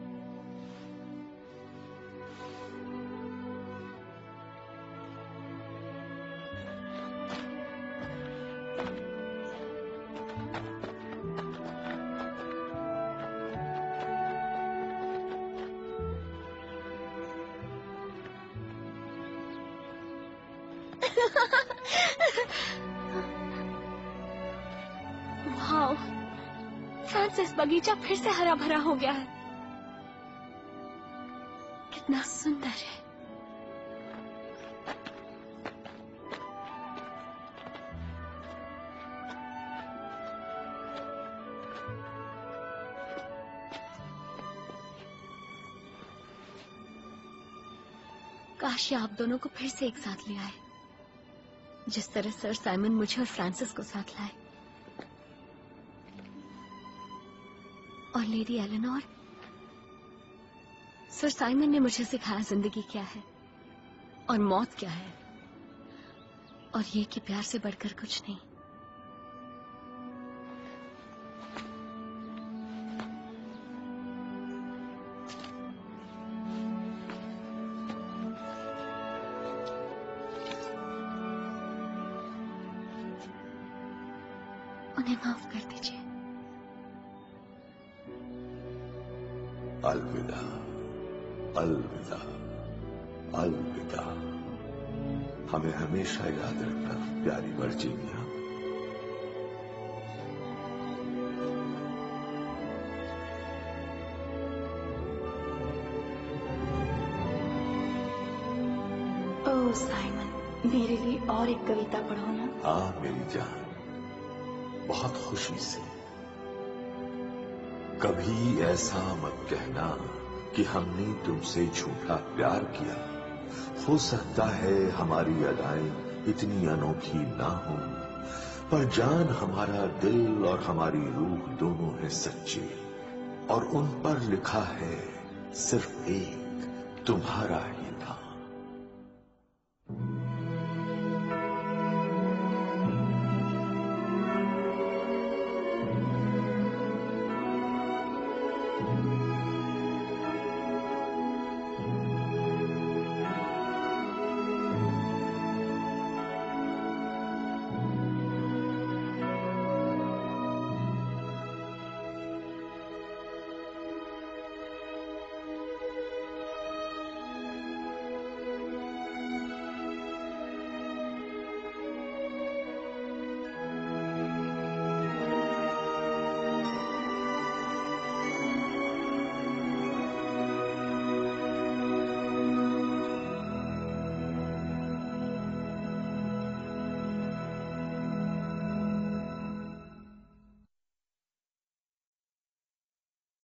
वाओ, फ्रांसिस, बगीचा फिर से हरा भरा हो गया है। कितना सुंदर है। काश आप दोनों को फिर से एक साथ ले आए, जिस तरह सर साइमन मुझे और फ्रांसिस को साथ लाए। और लेडी एलेनोर, सर साइमन ने मुझे सिखाया जिंदगी क्या है और मौत क्या है, और ये कि प्यार से बढ़कर कुछ नहीं। उन्हें माफ कर दीजिए। अलविदा, अलविदा, अलविदा। हमें हमेशा याद रखना प्यारी वर्जीनिया। ओह साइमन, मेरे लिए और एक कविता पढ़ो ना। हाँ मेरी जान, बहुत खुशी से। कभी ऐसा मत कहना कि हमने तुमसे झूठा प्यार किया। हो सकता है हमारी अदाएं इतनी अनोखी ना हो, पर जान, हमारा दिल और हमारी रूह दोनों है सच्ची, और उन पर लिखा है सिर्फ एक तुम्हारा